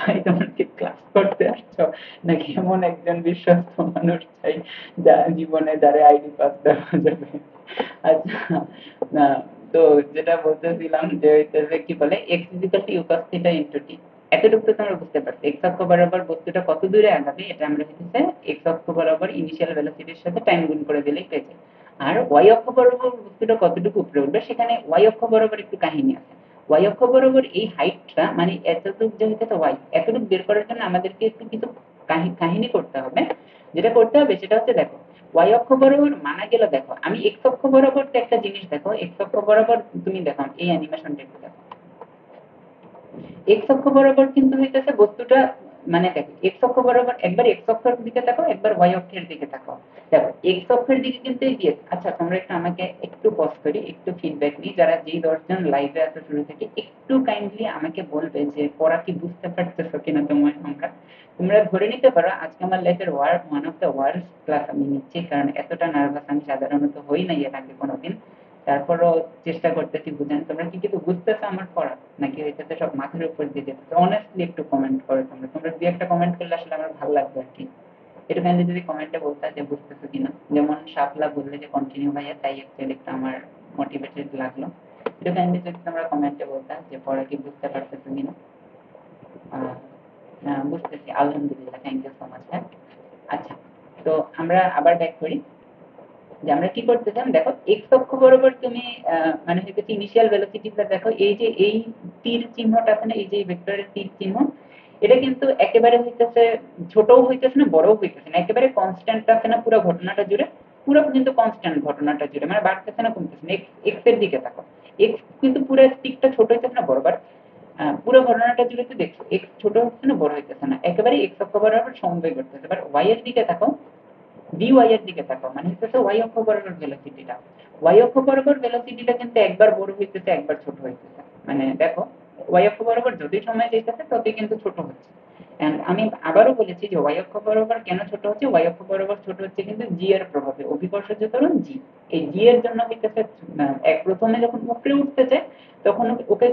আমি তোমাকে ক্লাস করতে আসছো নাকি এমন একজন বিশ্বস্ত মানুষ চাই যা জীবনে যারা আইডি পাস দেওয়া যাবে। আচ্ছা, না, তো যেটা বলতেছিলাম যে হইতেছে কি বলে X equal to U cos theta into T, এতটুকু তো তোমরা বুঝতে পারছো এক্স অক্ষ বরাবর বস্তুটা কত দূরে আগাবে এটা আমরা হইতেছে এক্স অক্ষ বরাবর ইনিশিয়াল ভেলোসিটির সাথে টাইম গুণ করে দিলেই পেয়ে যাই। আর ওয়াই অক্ষ বরাবর বস্তুটা কতটুকু উপরে উঠবে সেখানে ওয়াই অক্ষ বরাবর একটু কাহিনী আছে। ওয়াই অক্ষ বরাবর এই হাইটটা মানে এতটুকু যে হইতেছে ওয়াই, এতটুকু বের করার জন্য আমাদেরকে একটু কিছু কাহিনী করতে হবে। যেটা করতে হবে সেটা হচ্ছে দেখো ওয়াই অক্ষ বরাবর মানা গেল, দেখো আমি এক্স অক্ষ বরাবর তো একটা জিনিস দেখো, এক্স অক্ষ বরাবর তুমি দেখো এই অ্যানিমেশনটা একটু দেখো, এক্স অক্ষ বরাবর কিন্তু হইতেছে বস্তুটা মানে দেখো এক্স অক্ষ বরাবর একবার এক্স অক্ষের দিকে তাকাও, একবার ওয়াই অক্ষের দিকে তাকাও। দেখো এক্স অক্ষের দিকে কিন্তু এগিয়ে, আচ্ছা তোমরা একটু আমাকে একটু পজ করি, একটু ফিডব্যাক নিই, যারা যেই 10 জন লাইভে আছে শুরু থেকে একটু কাইন্ডলি আমাকে বলবে যে পড়া কি বুঝতে পারতেছো কিনা তোমরা। তোমরা ধরে নিতে পারো আজকে আমার লাইফের one of the worst class আমি নিচ্ছি, কারণ এতটা নার্ভাস আমি সাধারণত হই নাই এর আগে কোনোদিন। তারপরও চেষ্টা করতেছি বুঝেন, তোমরা কি কিছু বুঝতেছো আমার পড়া, নাকি হইতেছে সব মাথার উপর দিয়ে যেতেছে? অনেস্টলি একটু কমেন্ট করো, তোমরা দুই একটা কমেন্ট করলে আসলে আমার ভালো লাগবে আর কি। একটু কাইন্ডলি যদি কমেন্টে বলতে যে বুঝতেছো কিনা, যেমন শাপলা বললে যে কন্টিনিউ ভাইয়া, তাই একচুয়ালি একটু আমার মোটিভেটেড লাগলো। একটু কাইন্ডলি যদি তোমরা কমেন্টে বলতে যে পড়া কি বুঝতে পারতেছো কিনা। বুঝতেছি, আলহামদুলিল্লাহ, থ্যাংক ইউ সো মাচ। হ্যাঁ, আচ্ছা, তো আমরা আবার ব্যাক করি যে আমরা কি করতেছিলাম, দেখো এক্স অক্ষ বরাবর তুমি মানে হচ্ছে ইনিশিয়াল ভেলোসিটিটা দেখো, এই যে এই তীর চিহ্নটা আছে না, এই যে ভেক্টরের তীর চিহ্ন, এটা কিন্তু একেবারে হইতেছে ছোটও হইতেছে না বড়ও হইতেছে না, একেবারে কনস্ট্যান্ট আছে না পুরো ঘটনাটা জুড়ে, পুরো কিন্তু কনস্ট্যান্ট ঘটনাটা জুড়ে, মানে বাড়তেছে না কমতেছে না। এক্স এর দিকে দেখো, এক্স কিন্তু পুরো স্টিকটা ছোট হইতেছে না বড়, পুরো ঘটনাটা জুড়ে তো দেখছো এক্স ছোট হচ্ছে না বড় হইতেছে না, একেবারে এক্স অক্ষ বরাবর সমবায় করতেছে। বাট ওয়াই এর দিকে দেখো, dy এর দিকে তাকাও, মানে হচ্ছে y অক্ষ বরাবর ভেলোসিটিটা, y অক্ষ বরাবর ভেলোসিটিটা কিন্তু একবার বড় হইতেছে একবার ছোট হইতেছে। মানে দেখো y অক্ষ বরাবর যতই সময় যাইতেছে ততই কিন্তু ছোট হচ্ছে। এন্ড আমি আবারও বলেছি যে y অক্ষ বরাবর কেন ছোট হচ্ছে, y অক্ষ বরাবর ছোট হচ্ছে কিন্তু g এর প্রভাবে, অভিকর্ষজ ত্বরণ g, এই g এর জন্য হইতেছে এক প্রথমে যখন উপরে উঠতে যায় তখন ওকে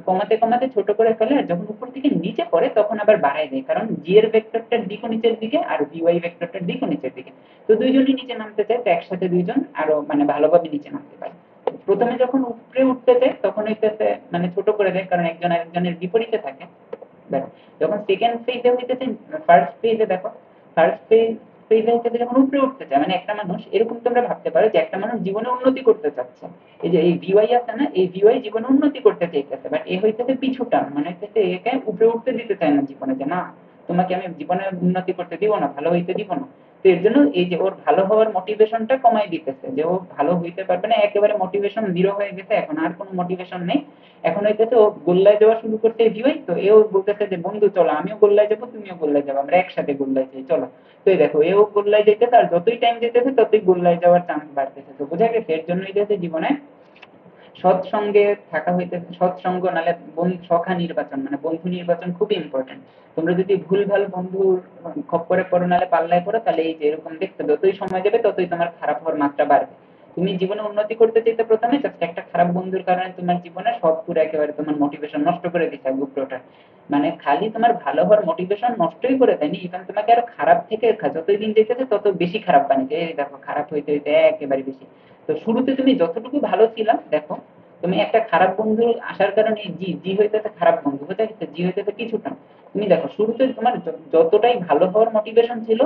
কমাতে কমাতে ছোট করে ফেলে, আর যখন উপর থেকে নিচে পড়ে তখন আবার বাড়ায় দেয়, কারণ g এর ভেক্টরটার দিকও নিচের দিকে আর vy ভেক্টরটার দিকও নিচের দিকে। তো দুইজনই নিচে নামতে চায়, তো একসাথে দুইজন আরো মানে ভালোভাবে নিচে নামতে পারে। প্রথমে যখন উপরে উঠতে চায় তখন হইতেছে মানে ছোট করে দেয়, কারণ একজন আরেকজনের বিপরীতে থাকে। যখন সেকেন্ড ফেজে হইতেছে, ফার্স্ট ফেজে দেখো, ফার্স্ট ফেজে হইতেছে যখন উপরে উঠতে চায়, মানে একটা মানুষ এরকম তোমরা ভাবতে পারো যে একটা মানুষ জীবনে উন্নতি করতে চাচ্ছে, এই যে এই ভিওয়াই আছে না, এই ভিওয়াই জীবনে উন্নতি করতে চাইতেছে, বাট এ হইতেছে পিছুটান, মানে হইতেছে একে উপরে উঠতে দিতে চায় না জীবনে, যে না তোমাকে আমি জীবনে উন্নতি করতে দিব না, ভালো হইতে দিব না। তো এর জন্য এই যে ওর ভালো হওয়ার মোটিভেশনটা কমাই দিতেছে, যে ও ভালো হইতে পারবে না, একেবারে মোটিভেশন জিরো হয়ে গেছে, এখন আর কোনো মোটিভেশন নেই। এখন হইতেছে ও গোল্লায় যাওয়া শুরু করতে ভিওই, তো এও বলতেছে যে বন্ধু চলো আমিও গোল্লায় যাবো তুমিও গোল্লায় যাবো, আমরা একসাথে গোল্লায় যাই চলো। তো এই দেখো এও গোল্লায় যেতেছে, আর যতই টাইম যেতেছে ততই গোল্লায় যাওয়ার চান্স বাড়তেছে। তো বোঝা গেছে এর জন্য হইতেছে জীবনে সৎসঙ্গে থাকা হইতেছে, সৎসঙ্গ নালে সখা নির্বাচন মানে বন্ধু নির্বাচন খুবই ইম্পর্টেন্ট। তোমরা যদি ভুলভাল বন্ধুর খপ্পরে পড়ো নালে পাল্লায় পড়ো, তাহলে এই যে এরকম দেখছো যতই সময় যাবে ততই তোমার খারাপ হওয়ার মাত্রা বাড়বে। তুমি জীবনে উন্নতি করতে চাইতে প্রথমে জাস্ট একটা খারাপ বন্ধুর কারণে তোমার জীবনে সব পুরো একেবারে তোমার মোটিভেশন নষ্ট করে দিচ্ছে উপরটা, মানে খালি তোমার ভালো হওয়ার মোটিভেশন নষ্টই করে দেয়নি, ইভেন তোমাকে আরো খারাপ থেকে যতই দিন যেতেছে তত বেশি খারাপ বানিয়েছে। এই দেখো খারাপ হইতে হইতে একেবারে বেশি। তো শুরুতে তুমি যতটুকু ভালো ছিলা দেখো, তুমি একটা খারাপ বন্ধু আসার কারণে জি জি হইতেছে খারাপ বন্ধু হতে গেছে, জি হইতেছে কিছুটা। তুমি দেখো শুরুতে তোমার যতটাই ভালো হওয়ার মোটিভেশন ছিল,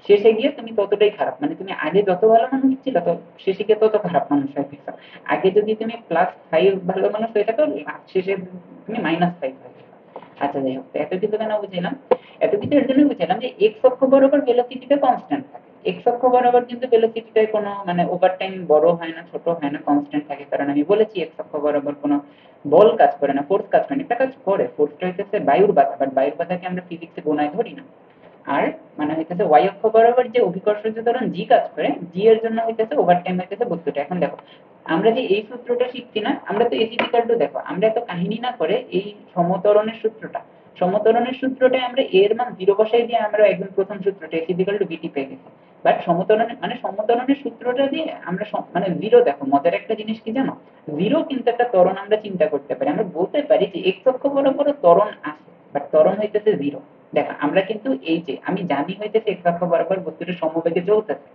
শেষে গিয়ে তুমি ততটাই খারাপ, মানে তুমি আগে যত ভালো মানুষ ছিল তো শেষে গিয়ে তত খারাপ মানুষ হয়ে গেছো। আগে যদি তুমি +5 ভালো মানুষ হয়ে থাকো, শেষে তুমি -5 হয়ে গেছো। আচ্ছা যাই হোক, এত কিছু কেন বুঝলাম, এত কিছু এর জন্য বুঝলাম যে এক্স অক্ষ বরাবর ভেলোসিটিটা কনস্ট্যান্ট থাকে, এক্স অক্ষ বরাবর কিন্তু ভেলোসিটিটায় কোনো মানে ওভার টাইম বড় হয় না ছোট হয় না, কনস্ট্যান্ট থাকে, কারণ আমি বলেছি এক্স অক্ষ বরাবর কোনো বল কাজ করে না, ফোর্স কাজ করে না, একটা কাজ করে, ফোর্সটা হইতেছে বায়ুর বাধা, বাট বায়ুর বাধাকে আমরা ফিজিক্সে গোনায় ধরি না। আর মানে হইতেছে ওয়াই অক্ষ বরাবর যে অভিকর্ষজ ত্বরণ জি কাজ করে, জি এর জন্য হইতেছে ওভার টাইম হইতেছে বস্তুটা। এখন দেখো আমরা যে এই সূত্রটা শিখছি না, আমরা তো এস ইকুয়াল টু, দেখো আমরা এত কাহিনী না করে এই সমতরণের সূত্রটাই আমরা এর মান 0 বসাই দিয়ে আমরা একদম প্রথম সূত্রটা এস ইকুয়াল টু বিটি পেয়ে গেছি। বাট সমতরণের সূত্রটা দিয়ে আমরা মানে 0, দেখো মজার একটা জিনিস কি জানো, 0 কিন্তু একটা ত্বরণ আমরা চিন্তা করতে পারি, আমরা বলতে পারি যে এক্স অক্ষ বরাবর ত্বরণ আছে, বাট ত্বরণ হইতেছে 0। দেখো আমরা কিন্তু এই যে আমি জানি হইতেছে এক্স অক্ষ বরাবর বস্তুটা সমবেগে চলতেছে,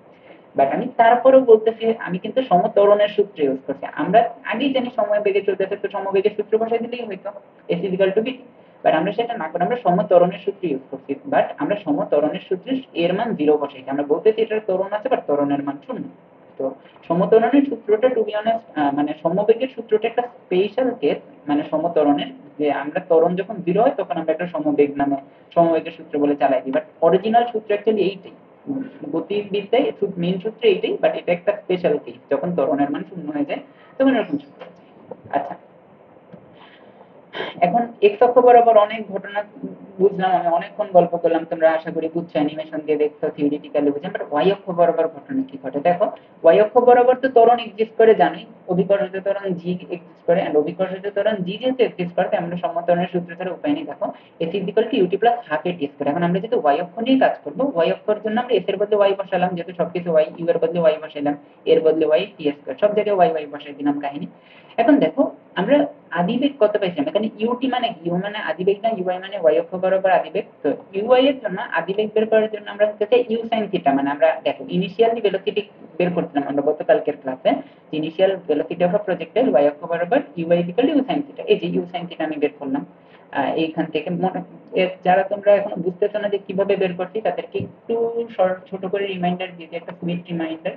বাট আমি তারপরেও বলতেছি আমি কিন্তু সমত্বরণের সূত্র ইউজ করছি। আমরা আগেই জানি সময় বেগে চলতেছে, তো সমবেগের সূত্র বসাই দিলেই হইতো এস ইকুয়াল টু বিটি। বাট আমরা সেটা না করে আমরা সমত্বরণের সূত্র ইউজ করছি, বাট আমরা সমত্বরণের সূত্রে এর মান 0 বসাইছি, আমরা বলতেছি এটার ত্বরণ আছে বাট ত্বরণের মান 0। তো সমত্বরণের সূত্রটা টু বি অনেস্ট, মানে সমবেগের সূত্রটা একটা স্পেশাল কেস, মানে সমত্বরণের, যে আমরা ত্বরণ যখন 0 হয় তখন আমরা একটা সমবেগের সূত্র বলে চালাই দিই, বাট অরিজিনাল সূত্র অ্যাকচুয়ালি এইটাই, গতিবিদ্যায় মেইন সূত্র এইটাই, বাট এটা একটা স্পেশাল কেস, যখন ত্বরণের মান 0 হয়ে যায় তখন এরকম সূত্র আছে। আচ্ছা, এখন এক্স অক্ষ বরাবর অনেক ঘটনা বুঝলাম, আমি অনেকক্ষণ গল্প করলাম, তোমরা আশা করি বুঝছো, অ্যানিমেশন দিয়ে দেখছো, থিওরিটিক্যালি বুঝছো, বাট ওয়াই অক্ষ বরাবর ঘটনা কি ঘটে দেখো। ওয়াই অক্ষ বরাবর তো ত্বরণ এক্সিস্ট করে জানি, অভিকর্ষজ ত্বরণ জি এক্সিস্ট করে, এন্ড অভিকর্ষজ ত্বরণ জি যেহেতু এক্সিস্ট করে আমরা সমত্বরণের সূত্র ছাড়া উপায় নেই। দেখো S is equal to UT plus half A T square. এখন আমরা যেহেতু ওয়াই অক্ষ নিয়ে কাজ করবো, ওয়াই অক্ষর জন্য আমরা এস এর বদলে ওয়াই বসালাম, যেহেতু সবকিছু ওয়াই, ইউ এর বদলে ওয়াই বসাইলাম, এর বদলে ওয়াই, টি স্কয়ার সব জায়গায় ওয়াই ওয়াই বসাই দিলাম, কাহিনী। এখন দেখো আমরা আদিবেগ কত পাইছিলাম, এখানে ইউটি মানে ইউ মানে আদিবেগ না, ইউআই মানে ওয়াই অক্ষ বরাবর আদিবেগ। তো ইউআই এর জন্য আদিবেগ বের করার জন্য আমরা হচ্ছে ইউ সাইন থিটা, মানে আমরা দেখো ইনিশিয়ালি ভেলোসিটি বের করছিলাম আমরা গতকালকের ক্লাসে, initial velocity of a projectile Y অক্ষ বরাবর U I equal U sine theta, এই যে ইউ সাইন থিটা আমি বের করলাম। এইখান থেকে যারা তোমরা এখনো বুঝতেছো না যে কিভাবে বের করছি তাদেরকে একটু ছোট করে রিমাইন্ডার দিয়ে, একটা সুইট রিমাইন্ডার,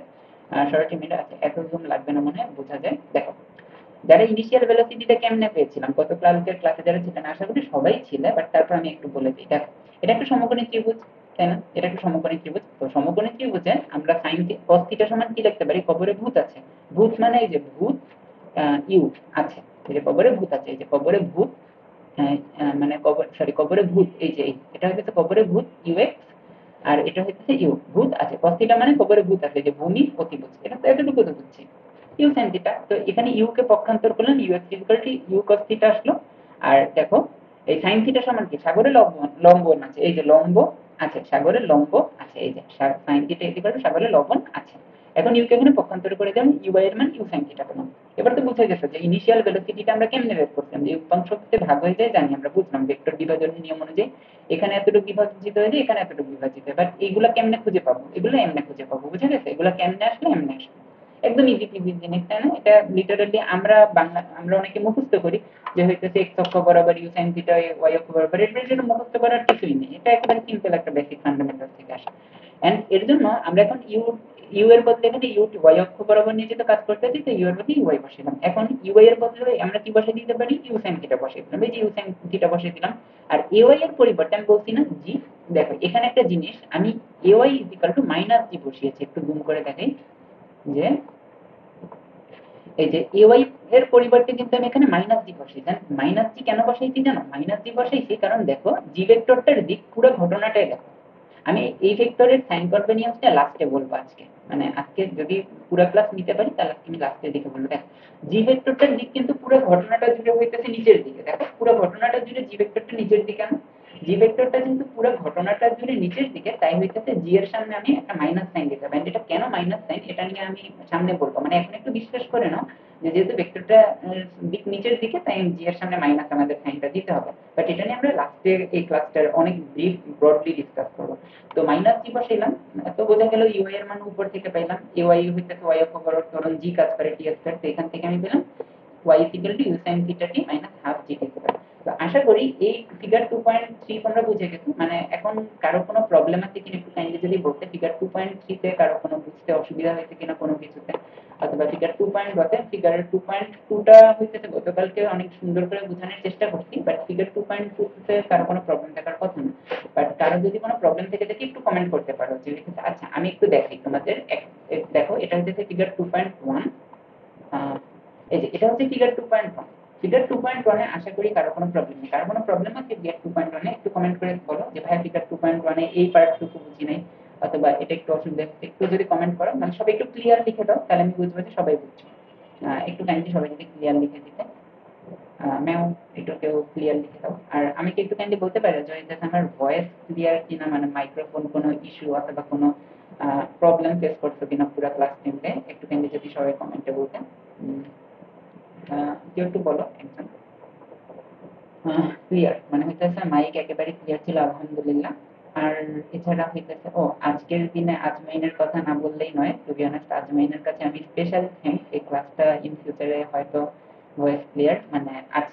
শর্ট রিমাইন্ডার আছে, এত জুম লাগবে না মনে হয়, বোঝা যায়। দেখো যারা ইনিশিয়াল ভেলোসিটিটা কেমনে পেয়েছিলাম গত কালকের ক্লাসে যারা ছিলেন, আশা করি সবাই ছিল, বাট তারপর আমি একটু বলে দিই। দেখো এটা একটা সমকোণী ত্রিভুজ, তাই না, এটা একটা সমকোণী ত্রিভুজ। তো সমকোণী ত্রিভুজে আমরা সাইন কস থিটা সমান কি লিখতে পারি, কবরে ভূত আছে, ভূত মানে এই যে ভূত ইউ আছে, এই যে কবরে ভূত আছে, এই যে কবরে ভূত, মানে কবরে ভূত, এই যে এটা হচ্ছে কবরে ভূত ইউ এক্স, আর এটা হচ্ছে ইউ ভূত আছে, cos থিটা মানে কবরে ভূত আছে, যে ভূমি অতিভুজ, এটা তো এতটুকু তো বুঝছি। ইউ sin থিটা, তো এখানে ইউ কে পক্ষান্তর করলাম, U X equal to U cos theta আসলো। আর দেখো এই sin থিটা সমান কি, সাগরের লম্বন আছে, এই যে লম্ব আছে, সাগরের লম্ব আছে, এই যে sin থিটা ইকুয়াল টু সাগরের লম্বন আছে। এখন ইউ কে এখানে পক্ষান্তর করে দিলাম, ইউ এর মান ইউ sin থিটা পেলাম। এবার তো বুঝে গেছো যে ইনিশিয়াল ভেলোসিটিটা আমরা কেমনে বের করতাম, যে উপাংশতে ভাগ হয়ে যায় জানি, আমরা বুঝলাম ভেক্টর বিভাজনের নিয়ম অনুযায়ী এখানে এতটুকু বিভাজিত হয়ে যায়, এখানে এতটুকু বিভাজিত হয়, বাট এগুলা কেমনে খুঁজে পাবো, এগুলো এমনে খুঁজে পাবো, বুঝে গেছে, এগুলা কেমনে আসলে এমনে আসবে, একদম ইজি পিজি জিনিস, তাই না। এটা লিটারালি আমরা অনেকে মুখস্থ করি যে হইতেছে এক্স অক্ষ বরাবর ইউ সাইন থিটা, ওয়াই অক্ষ বরাবর, এটা মুখস্থ করার কিছুই নেই, এটা একেবারে সিম্পল একটা বেসিক ফান্ডামেন্টাল থেকে আসে। এন্ড এর জন্য আমরা এখন ইউ এর বদলে এখানে ইউ ওয়াই অক্ষ বরাবর নিয়ে যেতে কাজ করতেছি, তো ইউ এর বদলে ইউ ওয়াই বসাইলাম। এখন ইউ এর বদলে আমরা কি বসে দিতে পারি, ইউ সাইন থিটা বসাই দিলাম, এই যে ইউ সাইন থিটা বসিয়ে দিলাম। আর এ ওয়াই এর পরিবর্তে আমি বলছি না জি, দেখো এখানে একটা জিনিস আমি A Y is equal to minus G বসিয়েছি, একটু জুম করে দেখাই, যে এই যে এ ওয়াই এর পরিবর্তে কিন্তু আমি এখানে মাইনাস জি বসাইছি। মাইনাস জি কেন বসাইছি জানো, মাইনাস জি বসাইছি কারণ দেখো জি ভেক্টরটার দিক পুরো ঘটনাটাই দেখো, আমি এই ভেক্টরের সাইন কনভেনিয়েন্সটা লাস্টে বলবো আজকে, মানে আজকে যদি পুরো ক্লাস নিতে পারি তাহলে আমি লাস্টের দিকে বলবো। দেখো জি ভেক্টরটার দিক কিন্তু পুরো ঘটনাটা জুড়ে হইতেছে নিচের দিকে, দেখো পুরো ঘটনাটা জুড়ে জি ভেক্টরটা নিচের দিকে না, জি ভেক্টরটা কিন্তু পুরো ঘটনাটা জুড়ে নিচের দিকে, তাই হইতেছে জি এর সামনে আমি একটা মাইনাস সাইন দিতে হবে। এটা কেন মাইনাস সাইন এটা নিয়ে আমি সামনে বলবো, মানে এখন একটু বিশ্বাস করে নাও যে যেহেতু ভেক্টরটা দিক নিচের দিকে, তাই জি এর সামনে মাইনাস আমাদের সাইনটা দিতে হবে, বাট এটা নিয়ে আমরা লাস্টের এই ক্লাসটার অনেক ব্রিফ ব্রডলি ডিসকাস করবো। তো মাইনাস জি বসাইলাম, তো বোঝা গেল ইউআই এর মান উপর থেকে পাইলাম, এওয়াই হইতেছে ওয়াই অক্ষ বরাবর ধরুন জি কাজ করে টি স্কয়ার, তো এখান থেকে আমি পেলাম y equal to U sin theta T minus half G T square. তো আশা করি এই ফিগার 2.3 তোমরা বুঝে গেছো, মানে এখন কারো কোনো প্রবলেম আছে কিনা একটু কাইন্ডলি যদি বলতে, ফিগার 2.3 তে কারো কোনো বুঝতে অসুবিধা হয়েছে কিনা কোনো কিছুতে, অথবা ফিগার 2.1 ফিগারের 2.2টা হইতেছে গতকালকে অনেক সুন্দর করে বোঝানোর চেষ্টা করছি, বাট ফিগার 2.2 তে কারো কোনো প্রবলেম থাকার কথা না, বাট কারো যদি কোনো প্রবলেম থেকে থাকে একটু কমেন্ট করতে পারো যে আচ্ছা আমি একটু দেখাই তোমাদের। দেখো এটা হচ্ছে ফিগার 2.1, এই যে এটা হচ্ছে ফিগার 2.1, ফিগার 2.1 এ আশা করি কারো কোনো প্রবলেম নেই, কারো কোনো প্রবলেম আছে ফিগার 2.1 এ একটু কমেন্ট করে বলো যে ভাই ফিগার 2.1 এ এই পার্টটুকু বুঝি নাই, অথবা এটা একটু অসুবিধা, একটু যদি কমেন্ট করো, মানে সবাই একটু ক্লিয়ার লিখে দাও তাহলে আমি বুঝবো যে সবাই বুঝছো। একটু কাইন্ডলি সবাই যদি ক্লিয়ার লিখে দিতে। ম্যাম একটু কেউ ক্লিয়ার লিখে দাও। আর আমি কি একটু কাইন্ডলি বলতে পারি যে যাতে আমার ভয়েস ক্লিয়ার কিনা, মানে মাইক্রোফোন কোনো ইস্যু অথবা কোনো প্রবলেম ফেস করছো কিনা পুরো ক্লাস টিমে, একটু কাইন্ডলি যদি সবাই কমেন্টে বলতেন। কেউ একটু বলো একজন। ক্লিয়ার, মানে হইতেছে মাইক একেবারে ক্লিয়ার ছিল আলহামদুলিল্লাহ। আর এছাড়া হইতেছে আজকের দিনে আজমাইনের কথা না বললেই নয়, টু বি অনেস্ট আজমাইনের কাছে আমি স্পেশাল থ্যাঙ্কস। এই ক্লাসটা ইন ফিউচারে হয়তো ভয়েস ক্লিয়ার, মানে আজ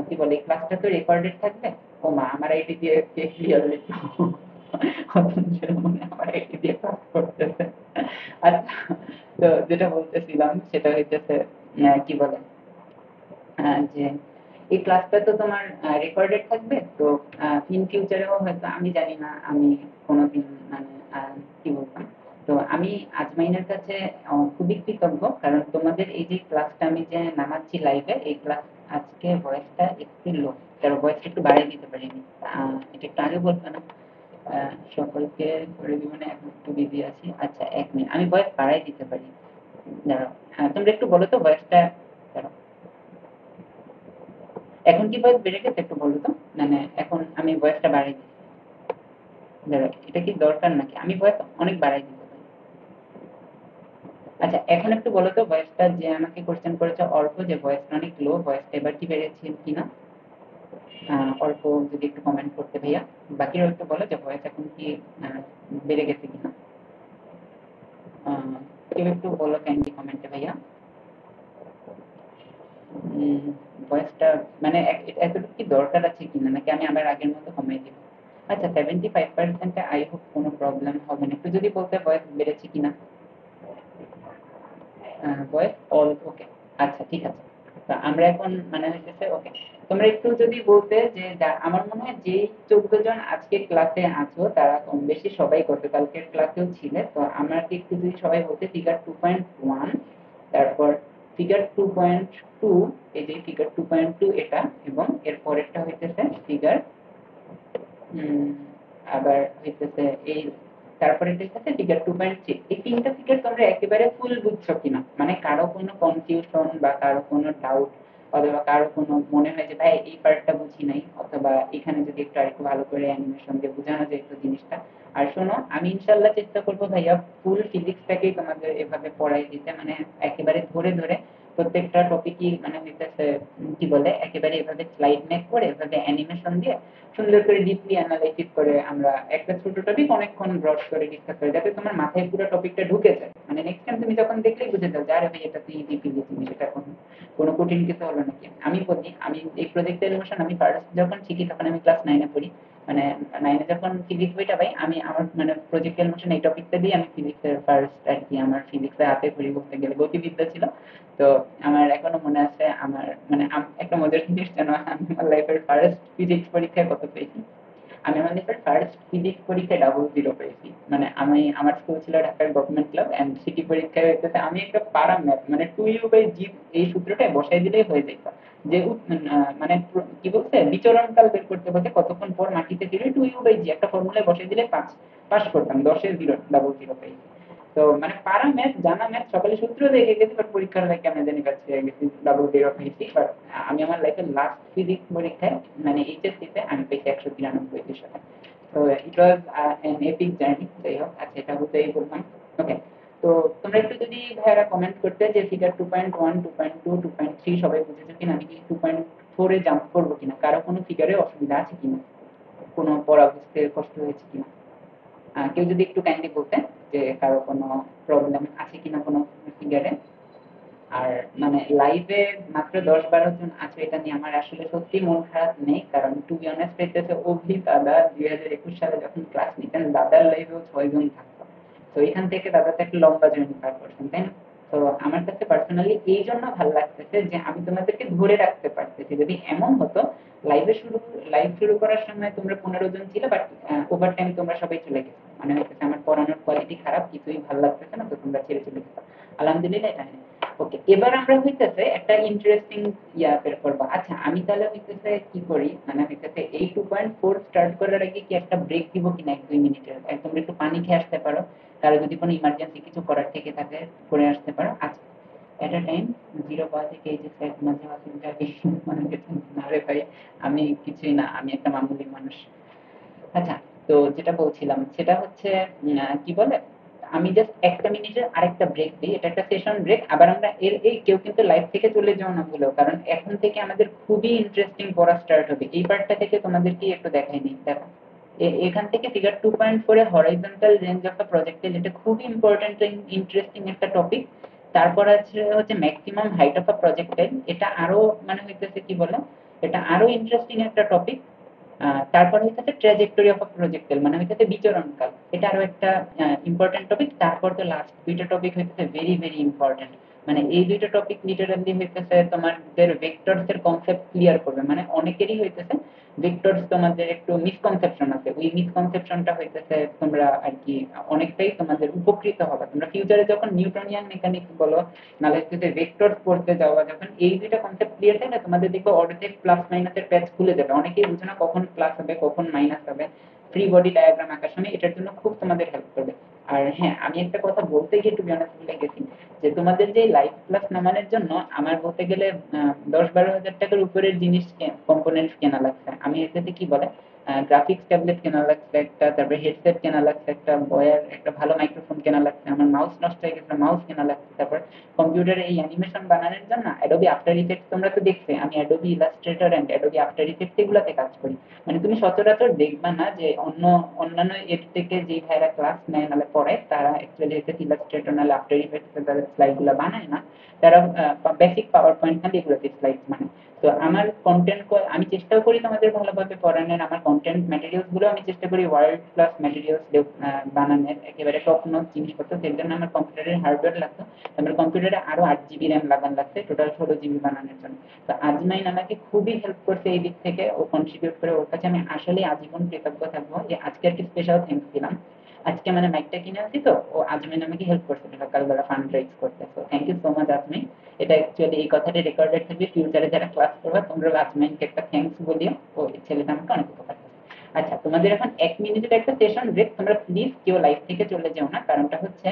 কি বলে এই ক্লাসটা তো রেকর্ডেড থাকবে। ও মা, আমার আইডি দিয়ে কে ক্লিয়ার লিখলো, মানে আমার আইডি দিয়ে ক্লাস করতেছে। আচ্ছা, তো যেটা বলতেছিলাম সেটা হইতেছে কি বলে যে এই ক্লাসটা তো তোমার রেকর্ডেড থাকবে, তো ইন ফিউচারেও হয়তো আমি জানি না আমি কোনোদিন মানে কি বলতাম। তো আমি আজমাইনের কাছে খুবই কৃতজ্ঞ, কারণ তোমাদের এই যে ক্লাসটা আমি যে নামাচ্ছি লাইভে, এই ক্লাস আজকে ভয়েসটা একটু লো, তার ভয়েসটা একটু বাড়িয়ে দিতে পারিনি। এটা একটু আগে বলবে না? সকলকে করে দিব, মানে এখন একটু বিজি আছি। আচ্ছা 1 মিনিট, আমি ভয়েস বাড়াই দিতে পারি। দাঁড়াও, তোমরা একটু বলো তো ভয়েসটা। দাঁড়াও, এখন কি ভয়েস বেড়ে গেছে একটু বলো তো, মানে এখন আমি ভয়েসটা বাড়াই দিচ্ছি। দাঁড়াও, এটা কি দরকার নাকি আমি ভয়েস অনেক বাড়াই দিতে পারি? আচ্ছা এখন একটু বলো তো ভয়েসটা, যে আমাকে কোশ্চেন করেছে অর্ক, যে ভয়েসটা অনেক লো, ভয়েসটা এবার কি বেড়েছে কিনা। অর্ক যদি একটু কমেন্ট করতে ভাইয়া। বাকিরাও একটু বলো যে ভয়েস এখন কি বেড়ে গেছে কিনা। কেউ একটু বলো কাইন্ডলি কমেন্টে ভাইয়া। ভয়েসটা মানে এতটুকু কি দরকার আছে কিনা, নাকি আমি আবার আগের মতো কমিয়ে দিব? আচ্ছা 75%-এ আই হোপ কোনো প্রবলেম হবে না। একটু যদি বলতে ভয়েস বেড়েছে কিনা। ভয়েস অল ওকে। আচ্ছা ঠিক আছে। তো আমরা এখন মানে হইতেছে ওকে। তোমরা একটু যদি বলতে যে আমার মনে হয় যে 14 জন আজকে ক্লাসে আছো তারা কম বেশি সবাই গতকালকের ক্লাসেও ছিলে, তো আমাকে একটু যদি সবাই বলতে ফিগার 2.1, তারপর ফিগার 2.2, এই যে ফিগার 2.2 এটা, এবং এর পরেরটা হইতেছে ফিগার আবার হইতেছে এই, তারপরে হইতেছে ফিগার 2.3। এই তিনটা ফিগার তোমরা একেবারে ফুল বুঝছো কিনা, মানে কারো কোনো কনফিউশন বা কারো কোনো ডাউট, অথবা কারো কোনো মনে হয় যে ভাই এই পার্টটা বুঝি নাই, অথবা এখানে যদি একটু আরেকটু ভালো করে অ্যানিমেশন দিয়ে বোঝানো যায় একটু জিনিসটা। আর শোনো, আমি ইনশাল্লাহ চেষ্টা করবো ভাইয়া ফুল ফিজিক্সটাকেই তোমাদের এভাবে পড়াই দিতে, মানে একেবারে ধরে ধরে প্রত্যেকটা টপিকই মানে হইতেছে কি বলে একেবারে এভাবে স্লাইড মেক করে এভাবে অ্যানিমেশন দিয়ে সুন্দর করে ডিপলি অ্যানালাইসিস করে আমরা একটা ছোট টপিক অনেকক্ষণ ব্রড করে ডিসকাস করি, যাতে তোমার মাথায় পুরো টপিকটা ঢুকে যায়, মানে নেক্সট টাইম তুমি যখন দেখলেই বুঝে যাও যে আরে ভাই এটা তুই ইজি ফিজি জিনিস, এটা কোনো কঠিন কিছু হলো নাকি। আমি বলি আমি এই প্রজেক্ট এলিমেশন আমি ফার্স্ট যখন শিখি তখন আমি ক্লাস 9-এ পড়ি, মানে 9-এ যখন ফিজিক্স বইটা পাই আমি আমার মানে প্রজেক্ট এলিমেশন এই টপিকটা দিয়ে আমি ফিজিক্সের ফার্স্ট আর কি, আমার ফিজিক্সের হাতে খড়ি বলতে গেলে গতিবিদ্যা ছিল। তো আমার এখনো মনে আছে, আমার মানে একটা মজার জিনিস জানো, আমি আমার লাইফের ফার্স্ট ফিজিক্স পরীক্ষায় কত পেয়েছি। আমি আমার লাইফের ফার্স্ট ফিজিক্স পরীক্ষায় 00 পেয়েছি। মানে আমি আমার স্কুল ছিল ঢাকার গভর্নমেন্ট ক্লাব এন্ড সিটি পরীক্ষায় হইতেছে আমি একটা পারা ম্যাথ মানে 2u/g এই সূত্রটা বসাই দিলেই হয়ে যেত। যে মানে কি বলছে বিচরণকাল বের করতে বলছে কতক্ষণ পর মাটিতে দিলে 2u/g একটা ফর্মুলায় বসাই দিলে পাস করতাম, 10-এর 00 পেয়েছি। তো মানে পারা ম্যাথ জানা ম্যাথ সকালে সূত্র দেখে গেছি, বাট পরীক্ষার হলে কেমন জানি কাছে গেছি 00 পেয়েছি। বাট আমি আমার লাইফের লাস্ট ফিজিক্স পরীক্ষায় মানে এইচএসসিতে আমি পেয়েছি 193 তো ইট ওয়াজ অ্যান এপিক জার্নি। যাই হোক, আচ্ছা এটা হতেই বললাম। ওকে, তো তোমরা একটু যদি ভাইয়ারা কমেন্ট করতে যে ফিগার 2.1, 2.2, 2.3 সবাই বুঝেছো কিনা, আমি কি 2.4-এ জাম্প করবো কিনা, কারো কোনো ফিগারে অসুবিধা আছে কিনা, কোনো পড়া বুঝতে কষ্ট হয়েছে কিনা। কেউ যদি একটু কাইন্ডলি বলতেন যে কারো কোনো প্রবলেম আছে কিনা কোনো ফিগারে। আর মানে লাইভে মাত্র 10-12 জন আছে, এটা নিয়ে আমার আসলে সত্যি মন খারাপ নেই, কারণ টু বি অনেস্ট হইতেছে অভি দাদা 2021 সালে যখন ক্লাস নিতেন দাদার লাইভেও 6 জন থাকতো। তো এখান থেকে দাদা তো একটা লম্বা জার্নি পার করছেন, তাই না? তো আমার কাছে পার্সোনালি এই জন্য ভালো লাগতেছে যে আমি তোমাদেরকে ধরে রাখতে পারতেছি। যদি এমন হতো লাইভ শুরু করার সময় তোমরা 15 জন ছিল, বাট ওভার টাইম তোমরা সবাই চলে গেছো, মানে হইতেছে আমার পড়ানোর কোয়ালিটি খারাপ, কিছুই ভালো লাগতেছে না, তো তোমরা ছেড়ে চলে গেছো। আলহামদুলিল্লাহ এটা নেই। ওকে, এবার আমরা হইতেছে একটা ইন্টারেস্টিং বের করবো। আচ্ছা আমি তাহলে হইতেছে কি করি, মানে হইতেছে এই 2.4 স্টার্ট করার আগে কি একটা ব্রেক দিব কিনা 1-2 মিনিটের, একদম একটু পানি খেয়ে আসতে পারো, কারো যদি কোনো ইমার্জেন্সি কিছু করার থেকে থাকে করে আসতে পারো। আচ্ছা এট আ টাইম 0 পাওয়া থেকে এই যে স্যার মাঝে মাঝে যাবে মনে হচ্ছে না রে ভাই, আমি কিছুই না, আমি একটা মামুলি মানুষ। আচ্ছা, তো যেটা বলছিলাম সেটা হচ্ছে কি বলে, আমি জাস্ট একটা মিনিটের আরেকটা ব্রেক দিই, এটা একটা সেশন ব্রেক। আবার আমরা এই কেউ কিন্তু লাইভ থেকে চলে যাও না ভুলেও, কারণ এখন থেকে আমাদের খুবই ইন্টারেস্টিং পড়া স্টার্ট হবে। এই পার্টটা থেকে তোমাদেরকে একটু দেখাই নিই, দেখো এখান থেকে figure 2.4 A horizontal range of a projectile, এটা খুবই ইম্পর্টেন্ট ইন্টারেস্টিং একটা টপিক। তারপর আছে হচ্ছে maximum height of a projectile, এটা আরো মানে হইতেছে কি বলে, এটা আরো ইন্টারেস্টিং একটা টপিক। তারপর হইতেছে ট্র্যাজেক্টরি অফ আ প্রজেক্টাইল, মানে হইতেছে বিচরণকাল, এটা আরো একটা ইম্পর্টেন্ট টপিক। তারপর তো লাস্ট দুইটা টপিক হইতেছে ভেরি ভেরি ইম্পর্টেন্ট, মানে এই দুইটা টপিক লিটারালি হইতেছে তোমাদের ভেক্টরস এর কনসেপ্ট ক্লিয়ার করবে। মানে অনেকেরই হইতেছে ভেক্টরস তোমাদের একটু মিসকনসেপশন আছে, ওই মিসকনসেপশনটা হইতেছে তোমরা আর কি অনেকটাই তোমাদের উপকৃত হবে তোমরা ফিউচারে যখন নিউটনিয়ান মেকানিক্স বলো, নাহলে হচ্ছে ভেক্টরস পড়তে যাওয়া, যখন এই দুইটা কনসেপ্ট ক্লিয়ার থাকে না, তোমাদের দেখবে অর্ধেক প্লাস মাইনাসের প্যাচ খুলে যাবে। অনেকেই বুঝে না কখন প্লাস হবে কখন মাইনাস হবে, ফ্রি বডি ডায়াগ্রাম আঁকার সময় এটার জন্য খুব তোমাদের হেল্প করবে। আর হ্যাঁ, আমি একটা কথা বলতে গিয়ে টু বি অনেস্ট ভুলে গেছি, যে তোমাদের যে লাইভ ক্লাস নামানোর জন্য আমার বলতে গেলে 10-12 হাজার টাকার উপরের জিনিস কম্পোনেন্টস কেনা লাগছে। আমি এটাতে কি বলে গ্রাফিক্স ট্যাবলেট কেনা লাগছে একটা, তারপরে হেডসেট কেনা লাগছে একটা, বয়ার একটা ভালো মাইক্রোফোন কেনা লাগছে, আমার মাউস নষ্ট হয়ে গেছে মাউস কেনা লাগছে, তারপর কম্পিউটারে এই অ্যানিমেশন বানানোর জন্য অ্যাডোবি আফটার ইফেক্টস, তোমরা তো দেখবে আমি Adobe Illustrator and Adobe After Effects এগুলাতে কাজ করি। মানে তুমি সচরাচর দেখবা না যে অন্যান্য এর থেকে যে ভাইরা ক্লাস নেয় নাহলে পড়ে, তারা অ্যাকচুয়ালি হচ্ছে ইলাস্ট্রেটর নাহলে আফটার ইফেক্টস তাদের স্লাইড গুলো বানায় না, তারা বেসিক পাওয়ার পয়েন্ট খালি এগুলোতে স্লাইড মানে। তো আমার কন্টেন্ট আমি চেষ্টাও করি তোমাদের ভালোভাবে পড়ানোর, আমার কন্টেন্ট ম্যাটেরিয়ালস গুলো আমি চেষ্টা করি ওয়ার্ল্ড ক্লাস ম্যাটেরিয়ালস বানানোর, একেবারে টপ নচ জিনিসপত্র। সেই জন্য আমার কম্পিউটারের হার্ডওয়্যার লাগতো, আমার কম্পিউটারে আরো 8 জিবি র্যাম লাগান লাগছে টোটাল 16 জিবি বানানোর জন্য। তো আজমাইন আমাকে খুবই হেল্প করছে এই দিক থেকে, ও কন্ট্রিবিউট করে, ওর কাছে আমি আসলে আজীবন কৃতজ্ঞ থাকবো। যে আজকে আর কি স্পেশাল থ্যাঙ্কস দিলাম, আজকে মানে মাইকটা কিনে আনছি তো, ও আজমাইন আমাকে হেল্প করছে সকালবেলা ফান্ড রাইজ করতে। তো থ্যাংক ইউ সো মাচ আজমাইন। এটা অ্যাকচুয়ালি এই কথাটি রেকর্ডেড থাকবে, ফিউচারে যারা ক্লাস করবে তোমরা আজমাইনকে একটা থ্যাঙ্কস বলিও, ও এই ছেলেটা আমাকে অনেক উপকার করছে। আচ্ছা, তোমাদের এখন 1 মিনিটের একটা সেশন ব্রেক, তোমরা প্লিজ কেউ লাইভ থেকে চলে যাও না, কারণটা হচ্ছে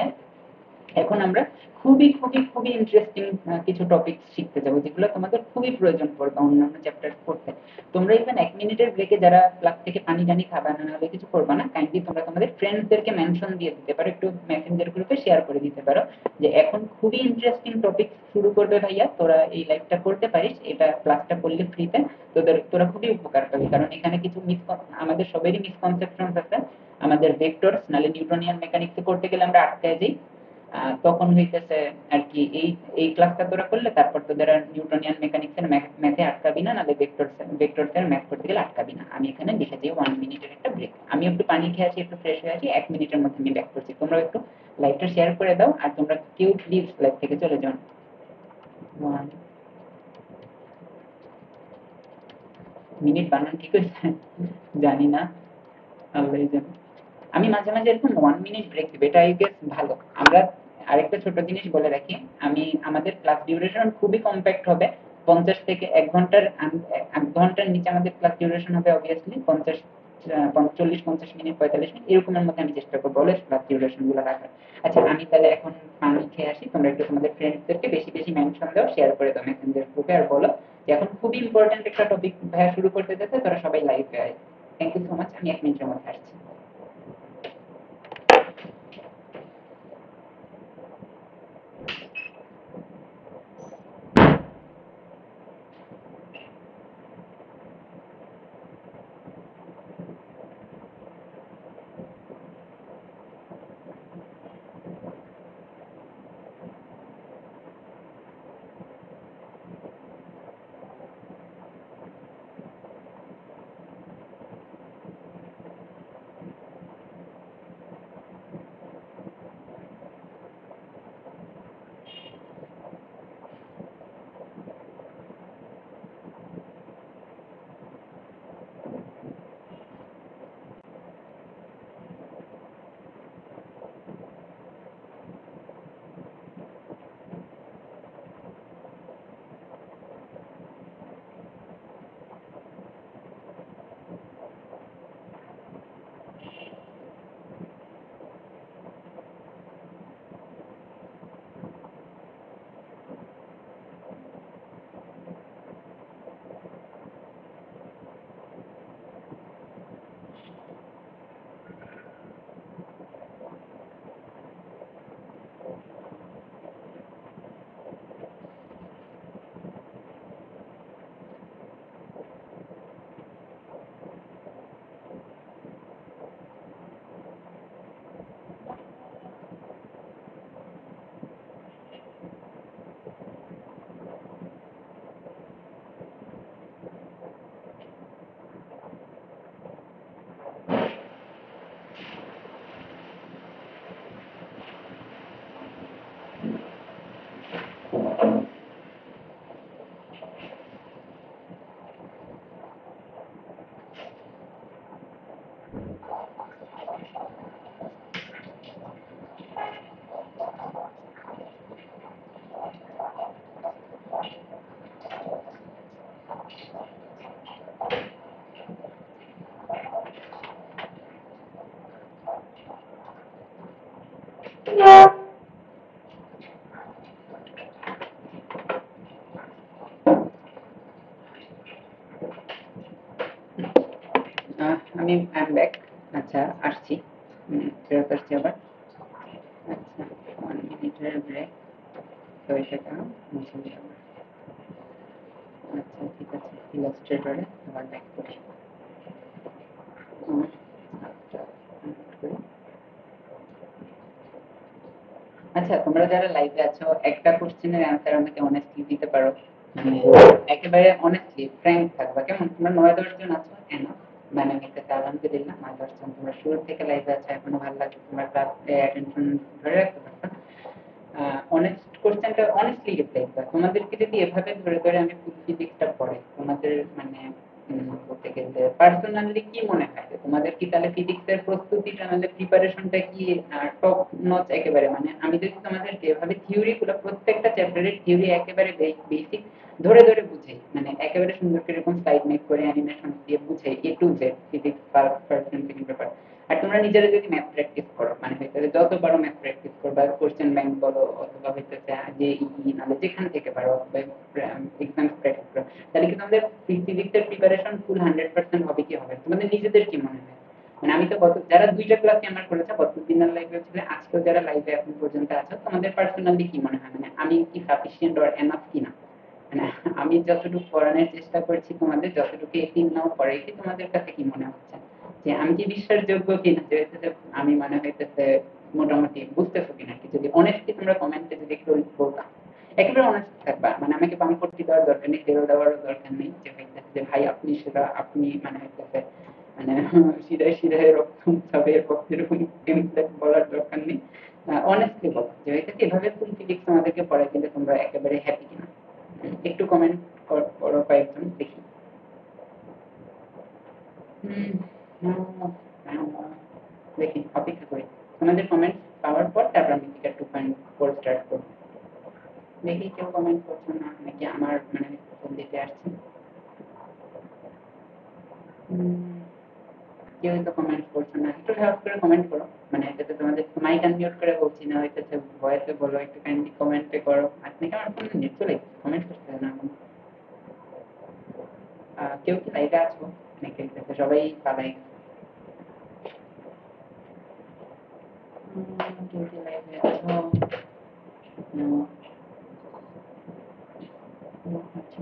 এখন আমরা খুবই খুবই খুবই ইন্টারেস্টিং কিছু টপিক শিখতে যাবো, যেগুলো তোমাদের খুবই প্রয়োজন পড়বে অন্যান্য চ্যাপ্টার পড়তে। তোমরা ইভেন 1 মিনিটের ব্রেকে যারা ক্লাস থেকে পানি টানি খাবা না নাহলে কিছু করবা না, কাইন্ডলি তোমরা তোমাদের ফ্রেন্ডসদেরকে মেনশন দিয়ে দিতে পারো, একটু মেসেঞ্জার গ্রুপে শেয়ার করে দিতে পারো যে এখন খুবই ইন্টারেস্টিং টপিক শুরু করবে ভাইয়া, তোরা এই লাইভটা করতে পারিস, এটা ক্লাসটা করলে ফ্রিতে, তোরা খুবই উপকার পাবি। কারণ এখানে কিছু আমাদের সবারই মিসকনসেপশন আছে। আমাদের ভেক্টরস নাহলে নিউটনিয়ান মেকানিক্সে করতে গেলে আমরা আটকায় যাই, তখন হইতেছে আর কি এই ক্লাসটা তোরা করলে তারপর তোদের আর নিউটনিয়ান মেকানিক্সের ম্যাথে আটকাবি না, নাহলে ভেক্টরস এর ম্যাথ করতে গেলে আটকাবি না। আমি এখানে লিখে দিই 1 মিনিটের একটা ব্রেক, আমি একটু পানি খেয়ে আসি, একটু ফ্রেশ হয়ে আসি, 1 মিনিটের মধ্যে আমি ব্যাক করছি। তোমরা একটু লাইভটা শেয়ার করে দাও, আর তোমরা কেউ প্লিজ লাইভ থেকে চলে যাও। 1 মিনিট বানান ঠিক হয়েছে জানি না, আল্লাহ জানে। আমি মাঝে মাঝে এরকম 1 মিনিট ব্রেক দিই, এটা আই গেস ভালো। আমরা আরেকটা ছোট জিনিস বলে রাখি, আমি আমাদের ক্লাস ডিউরেশন খুবই কম্প্যাক্ট হবে, 50 থেকে 1 ঘন্টার 1 ঘন্টার নিচে আমাদের ক্লাস ডিউরেশন হবে অবভিয়াসলি। 40-50 মিনিট 45 মিনিট এরকমের মধ্যে আমি চেষ্টা করবো অলওয়েজ ক্লাস ডিউরেশন গুলো রাখার। আচ্ছা, আমি তাহলে এখন পানি খেয়ে আসি, তোমরা একটু তোমাদের ফ্রেন্ডসদেরকে বেশি বেশি মেনশন দাও, শেয়ার করে দাও মেসেঞ্জার গ্রুপে, আর বলো যে এখন খুবই ইম্পর্টেন্ট একটা টপিক ভাইয়া শুরু করতে যাচ্ছে, তোরা সবাই লাইভে আয়। থ্যাংক ইউ সো মাচ, আমি 1 মিনিটের মধ্যে আসছি। আমি আই এম ব্যাক। আচ্ছা, আসছি। ফেরত আসছি আবার। আচ্ছা, 1 মিনিটের ব্রেক। তো এটাকে মুছে দিই আবার। আচ্ছা, ঠিক আছে। ইলাস্ট্রেটরে আবার ব্যাক করি। আচ্ছা, করি। আচ্ছা, তোমরা যারা লাইভে আছো একটা কোশ্চেনের অ্যান্সার আমাকে অনেস্টলি দিতে পারো? মানে একেবারে অনেস্টলি ফ্র্যাঙ্ক থাকবা, কেমন? তোমরা 9-10 জন আছো, এনাফ। মানে হইতেছে আলহামদুলিল্লাহ 9-10 জন তোমরা শুরু থেকে লাইভে আছো, এখনো ভালো লাগছে, তোমরা ক্লাসে অ্যাটেনশন ধরে রাখতে পারছো। অনেস্ট কোশ্চেনটা অনেস্টলি রিপ্লাই দিবা। তোমাদেরকে যদি এভাবে ধরে ধরে আমি ফুল ফিজিক্সটা পড়াই, তোমাদের মানে বলতে গেলে পার্সোনালি কি মনে হয় যে তোমাদের কি তাহলে ফিজিক্সের প্রস্তুতিটা মানে প্রিপারেশনটা কি টপ নচ একেবারে? মানে আমি যদি তোমাদের যেভাবে থিওরিগুলো প্রত্যেকটা চ্যাপ্টারের থিওরি একেবারে বেসিক ধরে ধরে বুঝাই, মানে একেবারে সুন্দর করে এরকম স্লাইড মেক করে অ্যানিমেশন দিয়ে বুঝাই এ টু জেড ফিজিক্স পার্সেন্ট ব্যাপার, আর তোমরা নিজেরা যদি ম্যাথ প্র্যাকটিস করো, মানে হইতেছে যত পারো ম্যাথ প্র্যাকটিস করবা, কোশ্চেন ব্যাংক বলো অথবা হইতেছে যে নাহলে যেখান থেকে পারো এক্সাম প্র্যাকটিস করো, তাহলে কি তোমাদের ফিজিক্সের প্রিপারেশন ফুল 100% হবে কি হবে? তোমাদের নিজেদের কি মনে হয়? মানে আমি তো গত যারা 2টা ক্লাসে আমার করেছে, গত দিনের লাইভে ছিল, আজকেও যারা লাইভে এখন পর্যন্ত আছো, তোমাদের পার্সোনালি কি মনে হয়? মানে আমি কি সাফিসিয়েন্ট অর এনাফ কিনা? মানে আমি যতটুকু পড়ানোর চেষ্টা করছি, তোমাদের যতটুকু এই 3 নাও পড়াইছি, তোমাদের কাছে কি মনে হচ্ছে যে আমি কি বিশ্বাসযোগ্য কিনা? যে হইতেছে আমি মানে হইতেছে মোটামুটি বুঝতেছো কিনা? কি যদি অনেস্টলি তোমরা কমেন্টে যদি একটু বলতা, একেবারে অনেস্ট থাকবা, মানে আমাকে বামপট্টি দেওয়ার দরকার নেই, তেরো দেওয়ারও দরকার নেই, যে হইতেছে যে ভাই আপনি সেটা আপনি মানে হইতেছে মানে সিধাই সিধাই এরকম সবে পক্ষে এরকম টেমপ্লেট বলার দরকার নেই। অনেস্টলি বলো যে হইতেছে এভাবে ফুল ফিজিক্স তোমাদেরকে পড়াই, কিন্তু তোমরা একেবারে হ্যাপি কিনা? একটু কমেন্ট করো কয়েকজন দেখি। হুম, দেখি অপেক্ষা করি তোমাদের কমেন্ট পাওয়ার পর, তারপর আমি টিকার 2.4 স্টার্ট করবো। দেখি কেউ কমেন্ট করছো না নাকি আমার মানে ফোন দিতে আসছে। কেউ তো কমেন্ট করছো না, একটু হেল্প করে কমেন্ট করো, মানে এটাতে তোমাদের মাইক আনমিউট করে বলছি না, হইতেছে ভয়েসে বলো, একটু কাইন্ডলি কমেন্টে করো। আপনি কি আমার ফোনে নেট চলে কমেন্ট করতে না? কেউ কি লাইভে আছো নাকি সবাই পালাই? কেউ কি লাইভে আছো? আচ্ছা,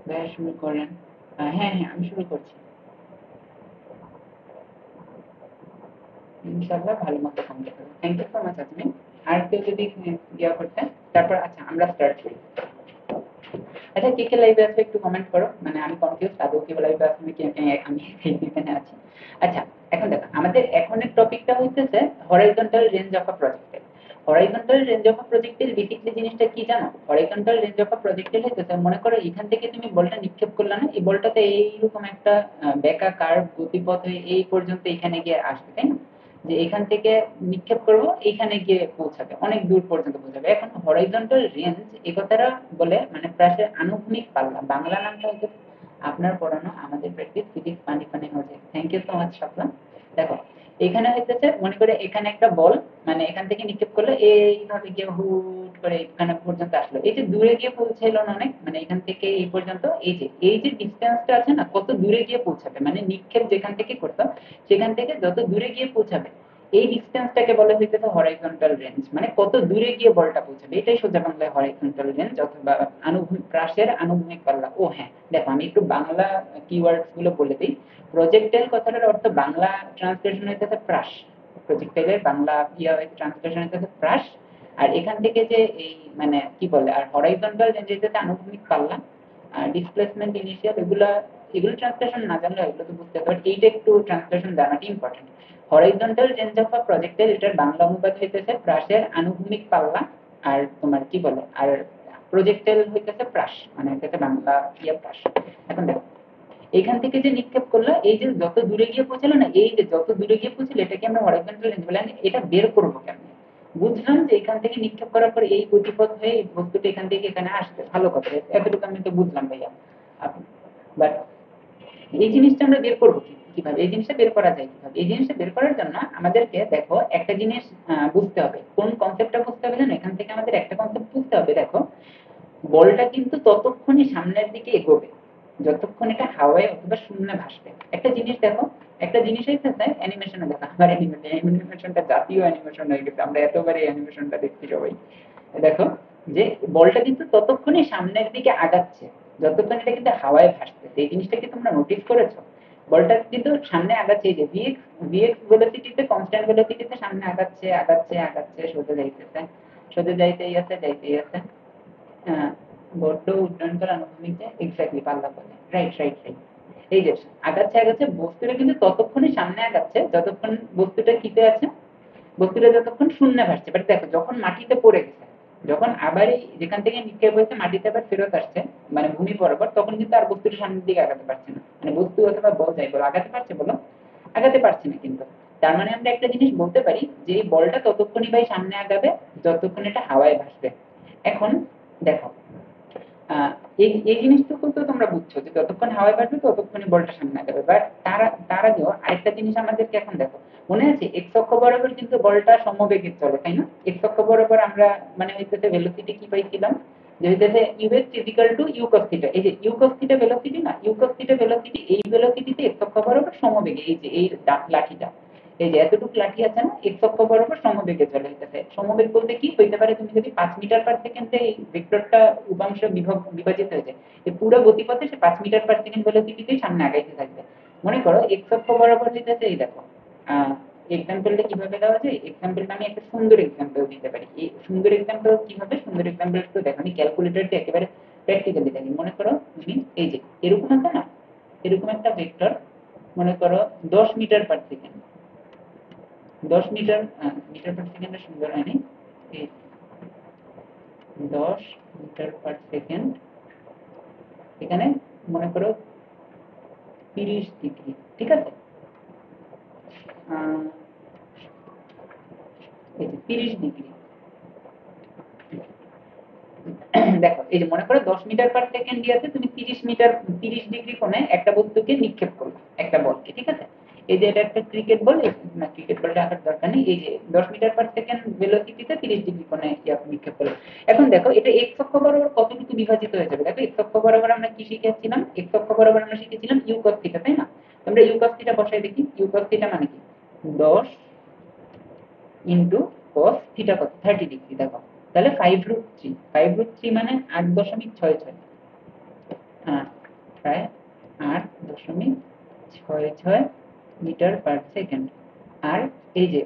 ভাইয়া শুরু করেন। হ্যাঁ হ্যাঁ, আমি শুরু করছি ইনশাআল্লাহ, ভালো মতো কমপ্লিট হবে। থ্যাংক ইউ সো মাচ আপনি। আর কেউ যদি ইয়া করতেন, তারপর আচ্ছা আমরা স্টার্ট করি। আচ্ছা, কে কে লাইভে আছে একটু কমেন্ট করো, মানে আমি কনফিউজ, আদৌ কেউ লাইভে আছে নাকি আমি এখানে আছি। আচ্ছা, এখন দেখো আমাদের এখনের টপিকটা হইতেছে হরাইজন্টাল রেঞ্জ অফ আ প্রজেক্টের। হরাইজন্টাল রেঞ্জ অফ আ প্রজেক্টের বেসিকলি জিনিসটা কি জানো? হরাইজন্টাল রেঞ্জ অফ আ প্রজেক্টের হইতেছে, মনে করো এখান থেকে তুমি বলটা নিক্ষেপ করলে না, এই বলটাতে এইরকম একটা বেঁকা কার্ভ গতিপথ হয়ে এই পর্যন্ত এখানে গিয়ে আসবে, তাই না? যে এখান থেকে নিক্ষেপ করব, এইখানে গিয়ে পৌঁছাবে, অনেক দূর পর্যন্ত পৌঁছাবে। এখন হরাইজন্টাল রেঞ্জ এই কথাটা বলে মানে প্রাসের আনুভূমিক পাল্লা, বাংলা নামটা হচ্ছে আপনার পড়ানো আমাদের প্র্যাকটিস ফিজিক্স পানি পানি হচ্ছে। থ্যাংক ইউ সো মাচ সাপলাম। দেখো এখানে হইতেছে, মনে করে এখানে একটা বল, মানে এখান থেকে নিক্ষেপ করলো, এইভাবে গিয়ে হুট করে এখানে পর্যন্ত আসলো, এই যে দূরে গিয়ে পৌঁছাইলো না অনেক, মানে এখান থেকে এই পর্যন্ত, এই যে ডিস্টেন্সটা আছে না, কত দূরে গিয়ে পৌঁছাবে, মানে নিক্ষেপ যেখান থেকে করতো সেখান থেকে যত দূরে গিয়ে পৌঁছাবে, এই ডিস্টেন্সটাকে বলা হইতেছে হরাইজন্টাল রেঞ্জ, মানে কত দূরে গিয়ে বলটা পৌঁছাবে, এটাই সোজা বাংলায় হরাইজন্টাল রেঞ্জ অথবা আনুভূমিক প্রাসের আনুভূমিক পাল্লা। ও হ্যাঁ, দেখো আমি একটু বাংলা কিওয়ার্ডস গুলো বলে দিই। প্রজেক্টাইল কথাটার অর্থ বাংলা ট্রান্সলেশন হইতেছে প্রাস, প্রজেক্টাইলের বাংলা ট্রান্সলেশন হইতেছে প্রাস। আর এখান থেকে যে এই মানে কি বলে, আর হরাইজন্টাল রেঞ্জ হইতেছে আনুভূমিক পাল্লা, ডিসপ্লেসমেন্ট ইনিশিয়াল, এগুলো ট্রান্সলেশন না জানলে এগুলো তো বুঝতে হবে, এইটা একটু ট্রান্সলেশন জানাটা important. Horizontal range of a projectile, এটার বাংলা অনুবাদ হইতেছে প্রাসের আনুভূমিক পাল্লা। আর তোমার কি বলে, আর প্রজেক্টাইল হইতেছে প্রাস, মানে হইতেছে বাংলা প্রাস। এখন দেখো এখান থেকে যে নিক্ষেপ করলো, এই যে যত দূরে গিয়ে পৌঁছালো না, এই যে যত দূরে গিয়ে পৌঁছলো, এটাকে আমরা হরাইজন্টাল রেঞ্জ বলে। এটা বের করবো কেমনে? বুঝলাম যে এখান থেকে নিক্ষেপ করার পর এই গতিপথ হয়ে বস্তুটা এখান থেকে এখানে আসবে, ভালো কথা, এতটুকু আমি তো বুঝলাম ভাইয়া। বাট এই জিনিসটা আমরা বের করবো কিভাবে? এই জিনিসটা বের করা যায় কিভাবে? এই জিনিসটা বের করার জন্য আমাদেরকে দেখো একটা জিনিস বুঝতে হবে। কোন কনসেপ্টটা বুঝতে হবে জানো? এখান থেকে আমাদের একটা কনসেপ্ট বুঝতে হবে। দেখো বলটা কিন্তু ততক্ষণই সামনের দিকে এগোবে যতক্ষণ এটা হাওয়ায় অথবা শূন্যে ভাসবে। একটা জিনিস দেখো, একটা জিনিস হইতেছে অ্যানিমেশনে দেখা, আমার অ্যানিমেশনটা জাতীয় অ্যানিমেশন হয়ে গেছে, আমরা এতবারই অ্যানিমেশনটা দেখছি সবাই। দেখো যে বলটা কিন্তু ততক্ষণই সামনের দিকে আগাচ্ছে যতক্ষণ এটা কিন্তু হাওয়ায় ভাসতেছে। এই জিনিসটা কি তোমরা নোটিস করেছো? বলটা কিন্তু সামনে আগাচ্ছে, এই যে ভিএক্স ভিএক্স ভেলোসিটিতে, কনস্ট্যান্ট ভেলোসিটিতে সামনে আগাচ্ছে আগাচ্ছে আগাচ্ছে, সোজা যাইতেছে, সোজা যাইতেই আছে যাইতেই আছে। হ্যাঁ, বড্ড উড্ডয়ন করা অনুভূমিতে এক্স্যাক্টলি পাল্লা বলে, রাইট রাইট রাইট। এই যে আগাচ্ছে আগাচ্ছে, বস্তুটা কিন্তু ততক্ষণই সামনে আগাচ্ছে যতক্ষণ বস্তুটা কিতে আছে, বস্তুটা যতক্ষণ শূন্যে ভাসছে। বাট দেখো যখন মাটিতে পড়ে গেছে, যখন আবার এই যেখান থেকে নিক্ষেপ হয়েছে মাটিতে আবার ফেরত আসছে, মানে ভূমি বরাবর, তখন কিন্তু আর বস্তুটা সামনের দিকে আগাতে পারছে না। মানে বস্তু অথবা বল যাই বলো, আগাতে পারছে বলো? আগাতে পারছে না কিন্তু। তার মানে আমরা একটা জিনিস বলতে পারি যে এই বলটা ততক্ষণই ভাই সামনে আগাবে যতক্ষণ এটা হাওয়ায় ভাসবে। এখন দেখো আহ, এই এই জিনিসটুকু তো তোমরা বুঝছো যে যতক্ষণ হাওয়ায় ভাসবে ততক্ষণই বলটা সামনে আগাবে। বাট তার আগেও আরেকটা জিনিস আমাদেরকে এখন দেখো, মনে আছে এক্স অক্ষ বরাবর কিন্তু বলটা সমবেগে চলে, তাই না? এক্স অক্ষ বরাবর আমরা মানে হইতেছে ভেলোসিটি কি পাইছিলাম, যে হইতেছে U X equal to U cos theta. এই যে ইউ কস থিটা ভেলোসিটি না, ইউ কস থিটা ভেলোসিটি, এই ভেলোসিটিতে এক্স অক্ষ বরাবর সমবেগে, এই যে এই লাঠিটা, এই যে এতটুকু লাঠি আছে না, এক্স অক্ষ বরাবর সমবেগে চলে হইতেছে। সমবেগ বলতে কি হইতে পারে, তুমি যদি 5 মিটার/সেকেন্ডে এই ভেক্টরটা উপাংশ বিভাজিত হয়ে যায়, এই পুরো গতিপথে সে 5 মিটার/সেকেন্ড ভেলোসিটিতেই সামনে আগাইতে থাকবে। মনে করো এক্স অক্ষ বরাবর হইতেছে, এই দেখো এক্সাম্পলটা কিভাবে দেওয়া যায়, এক্সাম্পলটা আমি একটা সুন্দর এক্সাম্পল দিতে পারি। এই সুন্দর এক্সাম্পল কিভাবে, সুন্দর এক্সাম্পল একটু দেখো, আমি ক্যালকুলেটরটা একেবারে প্র্যাকটিক্যালি দেখি। মনে করো তুমি এই যে এরকম আছে না, এরকম একটা ভেক্টর, মনে করো 10 মিটার/সেকেন্ড, 10 মিটার/সেকেন্ডে সুন্দর হয়নি, 10 মিটার/সেকেন্ড, এখানে মনে করো 30 ডিগ্রি, ঠিক আছে? এই যে 30 ডিগ্রি, দেখো এই যে মনে করো 10 মিটার/সেকেন্ড দিয়েছে, তুমি 30 মিটার 30 ডিগ্রি কোণে একটা বস্তুকে নিক্ষেপ করবে, একটা বলকে, ঠিক আছে? এই যে এটা একটা ক্রিকেট বল, না ক্রিকেট বলটা আঁকার দরকার নেই, এই যে 10 মিটার/সেকেন্ড ভেলোসিটিতে 30 ডিগ্রি কোণে নিক্ষেপ করবে। এখন দেখো এটা এক্স অক্ষ বরাবর কতটুকু বিভাজিত হয়ে যাবে। দেখো এক্স অক্ষ বরাবর আমরা কি শিখেছিলাম, এক্স অক্ষ বরাবর আমরা শিখেছিলাম ইউ কস থিটা, তাই না? আমরা ইউ কস থিটা বসাই দেখি, ইউ কস থিটা মানে কি, 10 × cos থিটা কত, 30 ডিগ্রি। দেখো তাহলে 5√3, 5√3 মানে 8.66, প্রায় 8.66 মিটার/সেকেন্ড। আর এই যে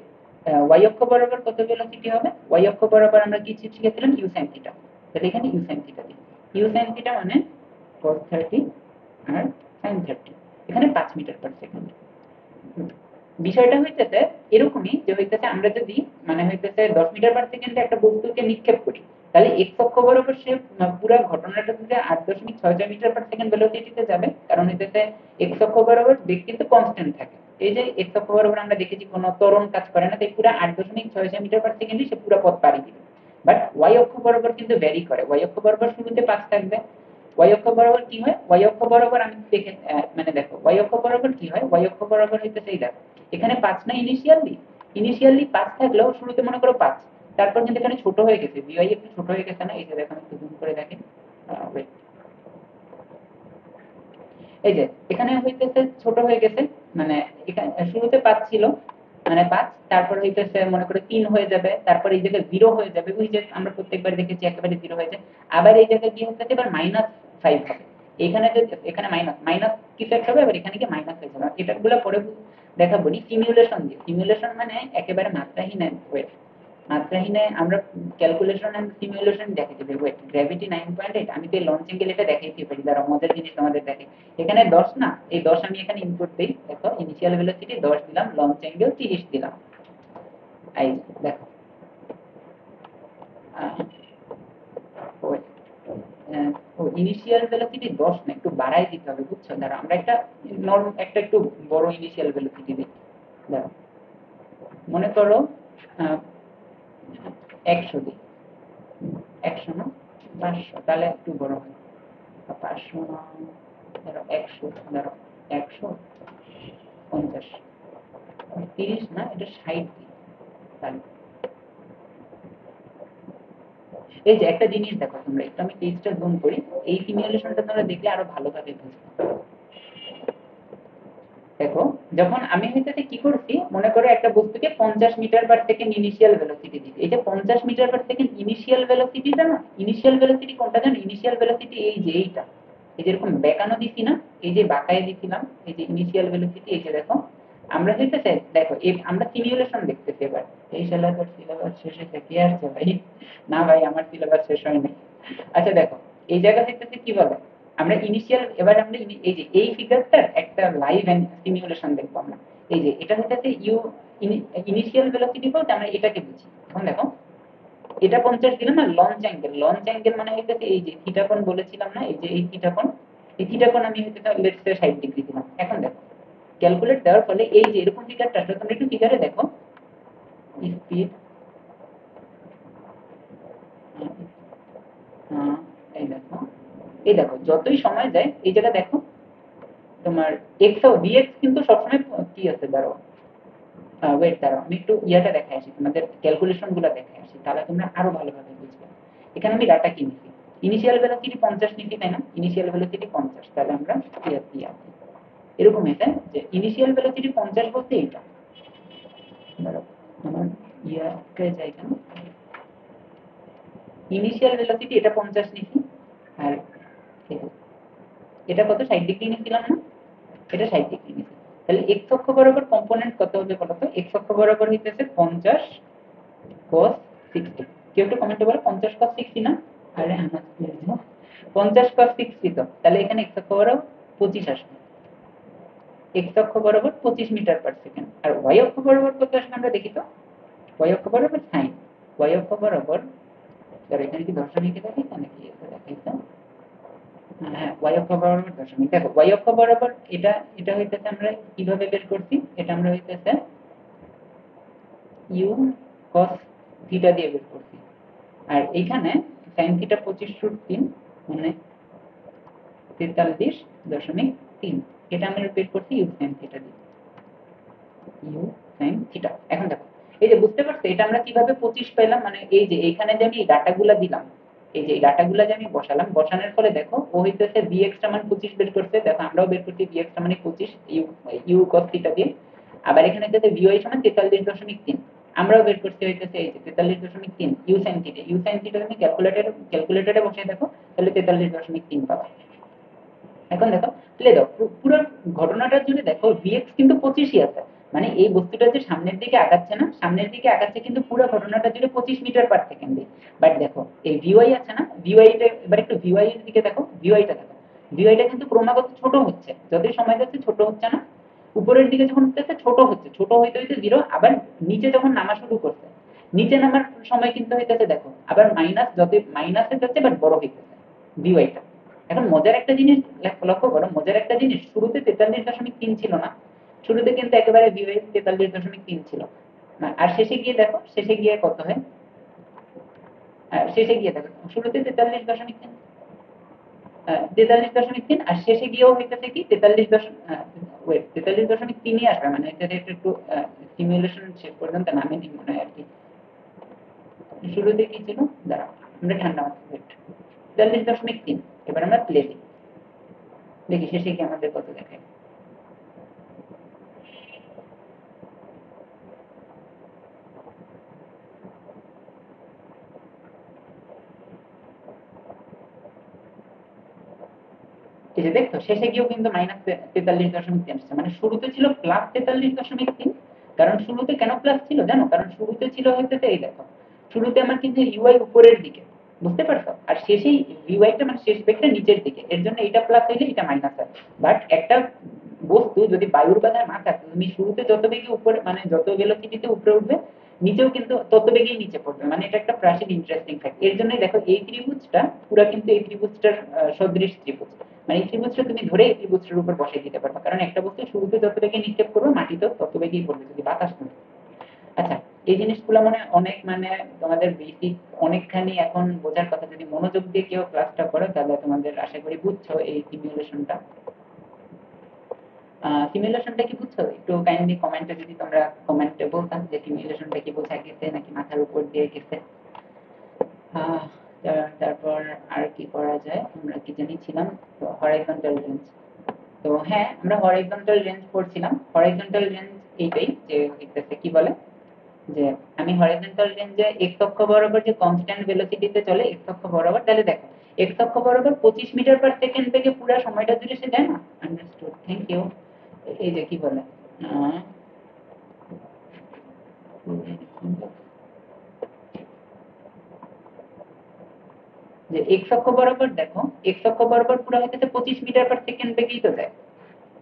ওয়াই অক্ষ বরাবর কত ভেলোসিটি হবে, ওয়াই অক্ষ বরাবর আমরা কি শিখেছিলাম, ইউ সাইন থিটা। তাহলে এখানে ইউ সাইন থিটা দিই, ইউ সাইন থিটা মানে cos 30 আর sin 30, এখানে 5 মিটার/সেকেন্ড। বিষয়টা হইতেছে এরকমই যে হইতেছে আমরা যদি মানে হইতেছে 10 মিটার/সেকেন্ডে একটা বস্তুকে নিক্ষেপ করি, তাহলে এক্স অক্ষ বরাবর সে পুরো ঘটনাটা থেকে 8.66 মিটার/সেকেন্ড ভেলোসিটিতে যাবে, কারণ হইতেছে এক্স অক্ষ বরাবর বেগ কিন্তু কনস্ট্যান্ট থাকে। এই যে এক্স অক্ষ বরাবর আমরা দেখেছি কোনো ত্বরণ কাজ করে না, তাই পুরো 8.66 মিটার/সেকেন্ডে সে পুরো পথ পাড়ি দিবে। বাট ওয়াই অক্ষ বরাবর কিন্তু ভ্যারি করে, ওয়াই অক্ষ বরাবর শুরুতে 5 থাকবে। ওয়াই অক্ষ বরাবর কি হয়, ওয়াই অক্ষ বরাবর আমি দেখে মানে দেখো ওয়াই অক্ষ বরাবর কি হয়, ওয়াই অক্ষ বরাবর হইতেছে এই দেখো এখানে 5 না, ইনিশিয়ালি ইনিশিয়ালি 5 থাকলেও শুরুতে মনে করো 5, তারপর কিন্তু এখানে ছোট হয়ে গেছে, বিওয়াই একটু ছোট হয়ে গেছে না, এই যে দেখো আমি একটু জুম করে দেখি, wait, এই যে এখানে হইতেছে ছোট হয়ে গেছে, মানে এখানে শুরুতে 5 ছিল, মানে 5, তারপর হইতেছে মনে করে 3 হয়ে যাবে, তারপর এই জায়গায় 0 হয়ে যাবে, ওই যে আমরা প্রত্যেকবার দেখেছি একেবারে 0 হয়ে যায়। আবার এই জায়গায় কি হচ্ছে, এবার -5 হবে। এখানে যে এখানে মাইনাস মাইনাস কি সেট হবে, আবার এখানে কি মাইনাস হয়ে যাবে। এটা গুলো পরে দেখাবো নি সিমুলেশন দিয়ে। সিমুলেশন মানে একেবারে মাত্রাহীন ওয়েট, মাত্রাহীনে আমরা ক্যালকুলেশন এন্ড সিমুলেশন দেখাতে পারি। ওয়েট গ্র্যাভিটি 9.8, আমি তো লঞ্চ অ্যাঙ্গেল এটা দেখাইতে পারি, যারা মজার জিনিস তোমাদের দেখে। এখানে 10 না, এই 10 আমি এখানে ইনপুট দিই, দেখো ইনিশিয়াল ভেলোসিটি 10 দিলাম, লঞ্চ অ্যাঙ্গেল 30 দিলাম, এই দেখো ও ইনিশিয়াল ভেলোসিটি 10 না, একটু বাড়াই দিতে হবে, বুঝছো? দাঁড়া আমরা একটা নরমাল একটা একটু বড় ইনিশিয়াল ভেলোসিটি দিই। দাঁড়াও, মনে করো 100 দিই, 100 না 500, তাহলে একটু বড় হয়, 500 না, ধরো 100, ধরো 150, 30 না, এটা 60 দিই। তাহলে এই যে একটা জিনিস দেখো তোমরা, একটু আমি পেজটা জুম করি, এই সিমুলেশনটা তোমরা দেখলে আরো ভালোভাবে বুঝবে। দেখো যখন আমি হইতেছে কি করছি, মনে করো একটা বস্তুকে 50 meter per second initial velocity দিচ্ছি। এই যে 50 মিটার পার সেকেন্ড ইনিশিয়াল ভেলোসিটিটা না, ইনিশিয়াল ভেলোসিটি কোনটা জানো? ইনিশিয়াল ভেলোসিটি এই যে এইটা, এই যেরকম বেঁকানো দিছি না, এই যে বাঁকায় দিছিলাম, এই যে ইনিশিয়াল ভেলোসিটি, এই যে দেখো আমরা হইতেছে, দেখো এই আমরা সিমিউলেশন দেখতেছি এবার। এই শালা তোর সিলেবাস শেষ হয়েছে কি আর ভাই? না ভাই, আমার সিলেবাস শেষ হয়নি। আচ্ছা দেখো, এই জায়গা থেকে কি বলে, আমরা ইনিশিয়াল, এবার আমরা এই যে এই ফিগারটার একটা লাইভ সিমিউলেশন দেখবো আমরা। এই যে এটা হচ্ছে ইউ ইনিশিয়াল ভেলোসিটি বলতে আমরা এটাকে বুঝি। এখন দেখো এটা 50 দিলাম না, লঞ্চ অ্যাঙ্গেল, লঞ্চ অ্যাঙ্গেল মানে হচ্ছে এই যে থিটা কোণ বলেছিলাম না, এই যে এই থিটা কোণ, এই থিটা কোণ আমি হচ্ছে লেটস সে 60 ডিগ্রি দিলাম। এখন দেখো ক্যালকুলেট দেওয়ার ফলে এই যে এরকম ফিগারটা আসলে তোমরা একটু ফিগারে দেখো, স্পিড, এই দেখো, এই দেখো যতই সময় যায় এই জায়গা দেখো তোমার এক্স ও ভিএক্স কিন্তু সবসময় কি আছে, দাঁড়াও ওয়েট দাঁড়াও, আমি একটু ইয়াটা দেখে আসি, তোমাদের ক্যালকুলেশন গুলো দেখে আসি, তাহলে তোমরা আরো ভালোভাবে বুঝবে। এখানে আমি ডাটা কি নিছি, ইনিশিয়াল ভেলোসিটি 50 নিছি তাই না, ইনিশিয়াল ভেলোসিটি 50, তাহলে আমরা এরকম এটা যে ইনিশিয়াল ভেলোসিটি 50 বলতে এটা, দাঁড়াও আমার ইয়াকে যাই কেন, ইনিশিয়াল ভেলোসিটি এটা 50 নিছি, আর এটা কত 60 ডিগ্রি নিছিলাম না, এটা 60 ডিগ্রি নিছি। তাহলে এক্স অক্ষ বরাবর কম্পোনেন্ট কত হবে বলতো? এক্স অক্ষ বরাবর হইতেছে 50 cos 60। কেউ একটু কমেন্টে বলো 50 cos 60 না? আরে আমার 50 cos 60 তো, তাহলে এখানে এক্স অক্ষ বরাবর 25 আসবে। এক্স অক্ষ বরাবর 25 মিটার পার সেকেন্ড। আর ওয়াই অক্ষ বরাবর কত আসবে আমরা দেখি তো। ওয়াই অক্ষ বরাবর সাইন, ওয়াই অক্ষ বরাবর, এখানে কি দশমিকে দেখাইছে নাকি এটা দেখাইছে? হ্যাঁ, ওয়াই অক্ষ বরাবর দশমিক। দেখো ওয়াই অক্ষ বরাবর এটা, এটা হইতেছে আমরা কিভাবে বের করছি, এটা আমরা হইতেছে ইউ cos থিটা দিয়ে বের করছি। আর এইখানে sin থিটা 25√3 মানে 43.3, এটা আমরা বের করছি ইউ sin থিটা দিয়ে, ইউ sin থিটা। এখন দেখো এই যে বুঝতে পারছো এটা আমরা কিভাবে 25 পেলাম, মানে এই যে এইখানে যে আমি এই ডাটাগুলা দিলাম, এই যে এই ডাটাগুলা যে আমি বসালাম, বসানোর ফলে দেখো ও হইতেছে vx টা মানে 25 বের করছে। দেখো আমরাও বের করছি vx টা মানে 25 ইউ cos থিটা দিয়ে। আবার এখানে হইতেছে vy সমান 43.3, আমরাও বের করছি হইতেছে এই যে 43.3 U sin theta. U sin theta তুমি ক্যালকুলেটরে বসিয়ে দেখো, তাহলে 43.3 পাবা। এখন দেখো প্লে দাও, পুরো ঘটনাটার জন্য দেখো vx কিন্তু 25ই আছে, মানে এই বস্তুটা যে সামনের দিকে আগাচ্ছে না, সামনের দিকে আগাচ্ছে কিন্তু পুরো ঘটনাটা জুড়ে 25 মিটার পার সেকেন্ডে। বাট দেখো এই vy আছে না, vy টা এবার একটু vy এর দিকে দেখো, vy টা দেখো, vy টা কিন্তু ক্রমাগত ছোট হচ্ছে, যতই সময় যাচ্ছে ছোট হচ্ছে না, উপরের দিকে যখন উঠতেছে ছোট হচ্ছে, ছোট হইতে হইতে জিরো, আবার নিচে যখন নামা শুরু করছে, নিচে নামার সময় কিন্তু হইতেছে দেখো আবার মাইনাস, যত মাইনাসে যাচ্ছে বাট বড় হইতেছে vy টা। এখন মজার একটা জিনিস লক্ষ্য করো, মজার একটা জিনিস, শুরুতে 43.3 ছিল না, শুরুতে কিন্তু একেবারে ভিওএ 43.3 ছিল, আর শেষে গিয়ে দেখো, শেষে গিয়ে কত হয়, শেষে গিয়ে দেখো শুরুতে 43.3, 43.3, আর শেষে গিয়েও হইতেছে কি 43.3ই আসবে, মানে এটা একটু সিমুলেশন শেষ পর্যন্ত নামে নি মনে হয় আর কি। শুরুতে কি ছিল, দাঁড়াও আমরা ঠান্ডা মাথায় ওয়েট, 43.3, এবার আমরা প্লে দিই, দেখি শেষে কি আমাদের কত দেখায়। এই যে দেখছো শেষে গিয়েও কিন্তু মাইনাস 43.3 আসছে, মানে শুরুতে ছিল প্লাস 43.3। কারণ শুরুতে কেন প্লাস ছিল জানো, কারণ শুরুতে ছিল হচ্ছে এই দেখো, শুরুতে আমার কিন্তু ইউআই উপরের দিকে, বুঝতে পারছো, আর শেষেই ভিওয়াইটা মানে শেষ বেগটা নিচের দিকে, এর জন্য এটা প্লাস হইলে এটা মাইনাস হয়। বাট একটা বস্তু যদি বায়ুর বাধায় না থাকে, তুমি শুরুতে যত বেগে উপরে মানে যত ভেলোসিটিতে উপরে উঠবে, নিচেও কিন্তু তত বেগেই নিচে পড়বে, মানে এটা একটা প্রাচীন ইন্টারেস্টিং ফ্যাক্ট। এর জন্যই দেখো এই ত্রিভুজটা পুরো কিন্তু এই ত্রিভুজটার সদৃশ ত্রিভুজ, মানে এই ত্রিভুজটা তুমি ধরে এই ত্রিভুজটার উপর বসিয়ে দিতে পারবে, কারণ একটা বস্তু শুরুতে যত বেগে নিক্ষেপ করবে মাটিতেও তত বেগেই পড়বে যদি বাতাস না। আচ্ছা, এই জিনিসগুলো মনে অনেক মানে তোমাদের বেসিক অনেকখানি এখন বোঝার কথা, যদি মনোযোগ দিয়ে কেউ ক্লাসটা করো তাহলে তোমাদের আশা করি বুঝছো এই সিমুলেশনটা। সিমুলেশনটা কি বুঝছো? একটু কাইন্ডলি কমেন্টে যদি তোমরা কমেন্টে বলতাম যে সিমুলেশনটা কি বোঝা গেছে নাকি মাথার উপর দিয়ে গেছে। তারপর আর কি করা যায়, আমরা কি জানি ছিলাম, হরাইজন্টাল রেঞ্জ। তো হ্যাঁ, আমরা হরাইজন্টাল রেঞ্জ পড়ছিলাম। হরাইজন্টাল রেঞ্জ এইটাই যে হইতেছে কি বলে যে আমি হরাইজন্টাল রেঞ্জে এক্স অক্ষ বরাবর যে কনস্ট্যান্ট ভেলোসিটিতে চলে এক্স অক্ষ বরাবর, তাহলে দেখো এক্স অক্ষ বরাবর 25 মিটার পার সেকেন্ড থেকে পুরো সময়টা জুড়ে সে যায় না। Understood, thank you. এই যে কি বলে আহ, যে এক্স অক্ষ বরাবর দেখো, এক্স অক্ষ বরাবর পুরো হইতেছে 25 মিটার পার সেকেন্ড বেগেই তো যায়।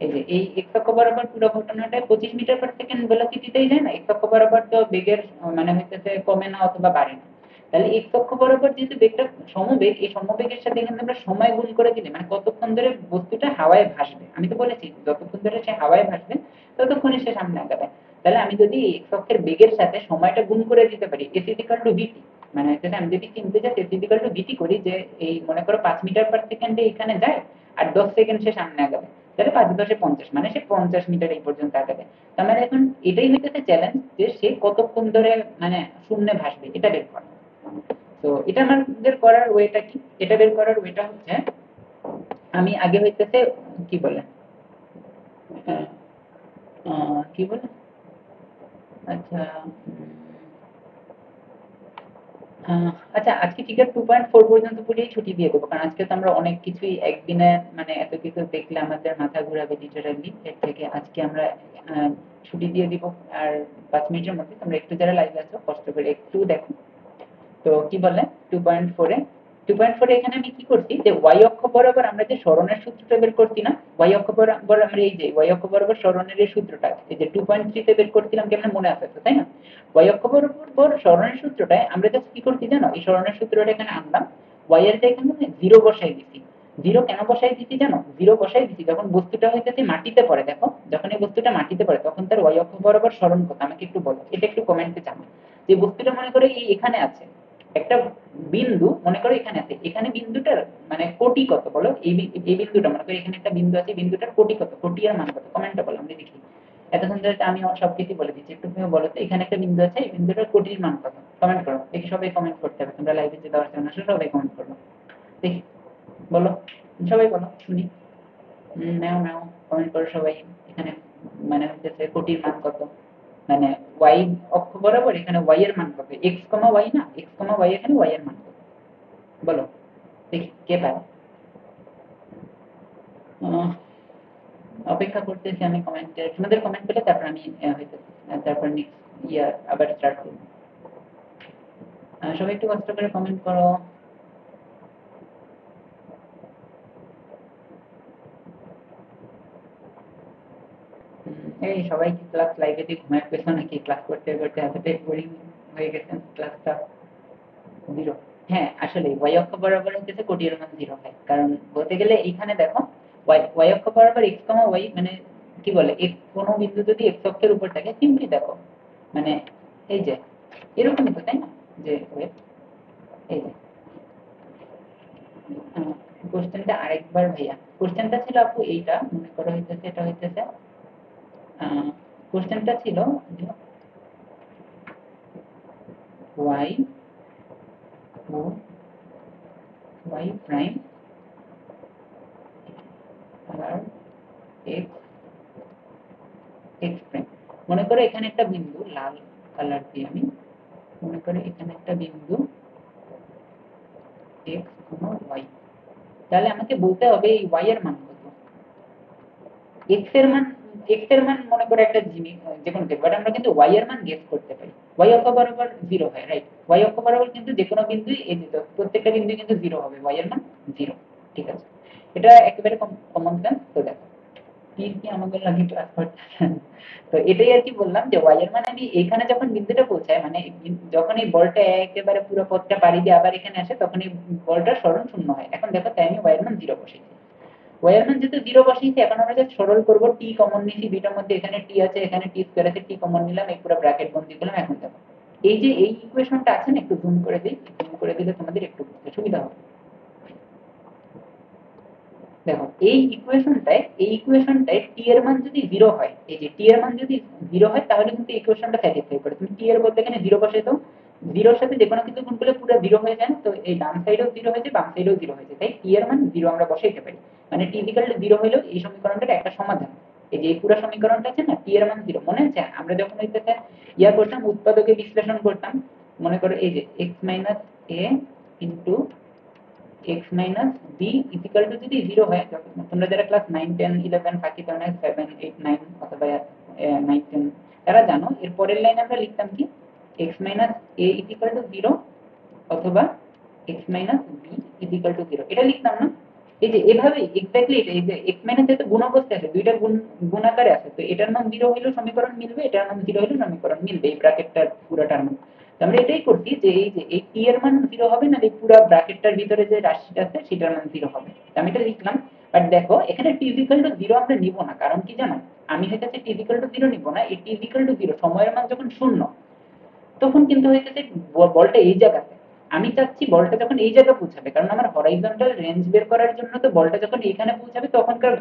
এই যে এই এক্স অক্ষ বরাবর পুরো ঘটনাটায় 25 মিটার পার সেকেন্ড ভেলোসিটিতেই যায় না। এক্স অক্ষ বরাবর তো বেগের মানে হইতেছে কমে না অথবা বাড়ে না। তাহলে এক্স অক্ষ বরাবর যেহেতু বেগটা সমবেগ, এই সমবেগের সাথে কিন্তু আমরা সময় গুণ করে দিলে মানে কতক্ষণ ধরে বস্তুটা হাওয়ায় ভাসবে, আমি তো বলেছি যতক্ষণ ধরে সে হাওয়ায় ভাসবে ততক্ষণই সে সামনে আগাবে। তাহলে আমি যদি এক্স অক্ষের বেগের সাথে সময়টা গুণ করে দিতে পারি, এস ইকুয়াল টু ভিটি, মানে হচ্ছে আমি যদি চিনতে চাই এস ইকুয়াল টু ভিটি করি, যে এই মনে করো 5 মিটার পার সেকেন্ডে এখানে যায় আর 10 সেকেন্ড সে সামনে আগাবে, তাহলে 5×10=50, মানে সে 50 মিটার এই পর্যন্ত আগাবে। তার মানে এখন এটাই হইতেছে চ্যালেঞ্জ যে সে কতক্ষণ ধরে মানে শূন্যে ভাসবে এটা বের করা। তো এটা আমাদের করার ওয়েটা কি, এটা বের করার ওয়েটা হচ্ছে আমি আগে হইতেছে কি বলে আহ, কি বলে আচ্ছা আচ্ছা আজকে টিকেট 2.4 পর্যন্ত পড়েই ছুটি দিয়ে দেবো, কারণ আজকে তো আমরা অনেক কিছুই একদিনে মানে এত কিছু দেখলে আমাদের মাথা ঘুরাবে লিটারালি। এর থেকে আজকে আমরা ছুটি দিয়ে দিব। আর 5 মিনিটের মধ্যে তোমরা একটু যারা লাইভ আছো কষ্ট করে একটু দেখো। তো কি বলে 2.4 এ, 2.4 এ এখানে আমি কি করছি যে ওয়াই অক্ষ বরাবর আমরা যে সরণের সূত্রটা বের করছি না, ওয়াই অক্ষ বরাবর আমরা এই যে ওয়াই অক্ষ বরাবর সরণের এই সূত্রটা এই যে 2.3 তে বের করছিলাম, কেমন মনে আছে তো, তাই না? ওয়াই অক্ষ বরাবর সরণের সূত্রটায় আমরা জাস্ট কি করছি জানো, এই সরণের সূত্রটা এখানে আনলাম, ওয়াই এর জায়গায় এখানে জিরো বসাই দিছি। জিরো কেন বসাই দিছি জানো? জিরো বসাই দিছি যখন বস্তুটা হইতেছে মাটিতে পড়ে, দেখো যখন এই বস্তুটা মাটিতে পড়ে তখন তার ওয়াই অক্ষ বরাবর সরণ কত আমাকে একটু বলো, এটা একটু কমেন্টে জানাও। যে বস্তুটা মনে করে এই এখানে আছে একটা বিন্দু, মনে করো এখানে আছে, এখানে বিন্দুটার মানে কোটি কত বলো, এই বিন্দুটা মনে করো এখানে একটা বিন্দু আছে, বিন্দুটার কোটি কত, কোটি আর মান কত, কমেন্টটা বলো আমি দেখি। এতক্ষণ ধরে আমি সবকিছু বলে দিচ্ছি, একটু তুমি বলো তো এখানে একটা বিন্দু আছে, এই বিন্দুটার কোটির মান কত, কমেন্ট করো দেখি। সবাই কমেন্ট করতে হবে, তোমরা লাইভে যে দেওয়ার জন্য আসলে সবাই কমেন্ট করো দেখি, বলো সবাই বলো শুনি। নাও নাও কমেন্ট করো সবাই। এখানে মানে হচ্ছে কোটির মান কত, মানে ওয়াই অক্ষ বরাবর এখানে ওয়াই এর মান কত, এক্স কমা ওয়াই না, এক্স কমা ওয়াই এখানে ওয়াই এর মান কত, বলো দেখি কে পারে। অপেক্ষা করতেছি আমি কমেন্টে, তোমাদের কমেন্ট পেলে তারপর আমি হয়তো তারপর নেক্সট ইয়ার আবার স্টার্ট করবো। সবাই একটু কষ্ট করে কমেন্ট করো। এই সবাই কি ক্লাস লাইভে দিয়ে ঘুমায় পেছো নাকি? ক্লাস করতে করতে এতটাই বোরিং হয়ে গেছে ক্লাসটা। জিরো, হ্যাঁ আসলে ওয়াই অক্ষ বরাবর হচ্ছে কোটি এর মান জিরো হয়, কারণ বলতে গেলে এইখানে দেখো ওয়াই অক্ষ বরাবর এক্স কমা ওয়াই মানে কি বলে এক্স কোনো বিন্দু যদি এক্স অক্ষের উপর থাকে সিম্পলি দেখো মানে এই যে এরকমই তো, তাই না? যে এই যে কোশ্চেনটা আরেকবার ভাইয়া, কোশ্চেনটা ছিল আপু এইটা মনে করো হইতেছে, এটা হইতেছে কোশ্চেনটা ছিল যে ওয়াই ও ওয়াই প্রাইম আর এক্স এক্স প্রাইম, মনে করো এখানে একটা বিন্দু লাল কালার দিয়ে আমি, মনে করো এখানে একটা বিন্দু এক্স ওয়াই, তাহলে আমাকে বলতে হবে এই ওয়াই এর মান কত। এক্স এর মান, এক্স এর মান মনে করো একটা জিনিস যে কোনো কিছু, বাট আমরা কিন্তু ওয়াই এর মান গেস করতে পারি। ওয়াই অক্ষ বরাবর জিরো হয়, রাইট? ওয়াই অক্ষ বরাবর কিন্তু যে কোনো বিন্দুই এই যে প্রত্যেকটা বিন্দু কিন্তু জিরো হবে, ওয়াই এর মান জিরো। ঠিক আছে, এটা একেবারে কমন সেন্স। তো দেখো তীর কি আমাদের লাগে ক্লাস করতেছেন? তো এটাই আর কি বললাম যে ওয়াই এর মানে আমি এখানে যখন বিন্দুটা পৌঁছায় মানে যখন এই বলটা একেবারে পুরো পথটা পাড়ি দিয়ে আবার এখানে আসে তখন এই বলটা সরণ শূন্য হয়। এখন দেখো তাই আমি ওয়াই এর মান জিরো বসেছি। ওয়াই এর মান যেহেতু জিরো বসিয়েছি, এখন আমরা জাস্ট সরল করবো, টি কমন নিছি দুইটার মধ্যে, এখানে টি আছে এখানে টি স্কয়ার আছে, টি কমন নিলাম, এই পুরো ব্র্যাকেট বন্দি করলাম। এখন দেখো এই যে এই ইকুয়েশনটা আছে না, একটু জুম করে দিই, জুম করে দিলে তোমাদের একটু বুঝতে সুবিধা হবে। দেখো এই ইকুয়েশনটায় টি এর মান যদি জিরো হয়, এই যে টি এর মান যদি জিরো হয় তাহলে কিন্তু ইকুয়েশনটা স্যাটিসফাই করে। তুমি টি এর বলতে এখানে জিরো বসাই দাও, জিরোর সাথে যে কোনো কিছু গুণ করলে পুরো জিরো হয়ে যায় না, তো এই ডান সাইডেও জিরো হয়েছে বাম সাইডেও জিরো হয়েছে, তাই টি এর মান জিরো আমরা বসাইতে পারি। মানে t ইকুয়াল টু 0 হইলেও এই সমীকরণটার একটা সমাধান। এই যে এই পুরো সমীকরণটা আছে না, t এর মান 0, মনে আছে আমরা যখন হইতেছে ইয়া করতাম, উৎপাদকে বিশ্লেষণ করতাম, মনে করো এই যে x minus a into x minus b equal to যদি 0 হয়, তোমরা যারা ক্লাস 9 10 11 বাকি তোমরা 7 8 9 অথবা 9 10 তারা জানো, এর পরের লাইনে আমরা লিখতাম কি x minus a equal to 0 অথবা x minus b equal to 0, এটা লিখতাম না? এই যে এভাবে এক্স্যাক্টলি এটা, এই যে x মাইনাস এ তো গুণ অবস্থায় আছে, দুইটা গুণ আকারে আছে, তো এটার মান 0 হইলেও সমীকরণ মিলবে, এটার মান 0 হইলেও সমীকরণ মিলবে, এই ব্র্যাকেটটার পুরোটার মান। তো আমরা এটাই করছি যে এই যে এই t এর মান 0 হবে না, এই পুরো ব্র্যাকেটটার ভিতরে যে রাশিটা আছে সেটার মান 0 হবে, তো আমি এটা লিখলাম। বাট দেখো এখানে t ইকুয়াল টু 0 আমরা নিব না, কারণ কি জানো, আমি হইতাছে t ইকুয়াল টু 0 নিব না, এই t ইকুয়াল টু 0 সময়ের মান যখন শূন্য তখন কিন্তু হইতেছে বলটা এই জায়গাতে, আমি চাচ্ছি বলটা যখন এই জায়গায় পৌঁছাবে, কারণ আমার হরাইজন্টাল রেঞ্জ বের করার জন্য তো বলটা যখন এইখানে পৌঁছাবে তখনকার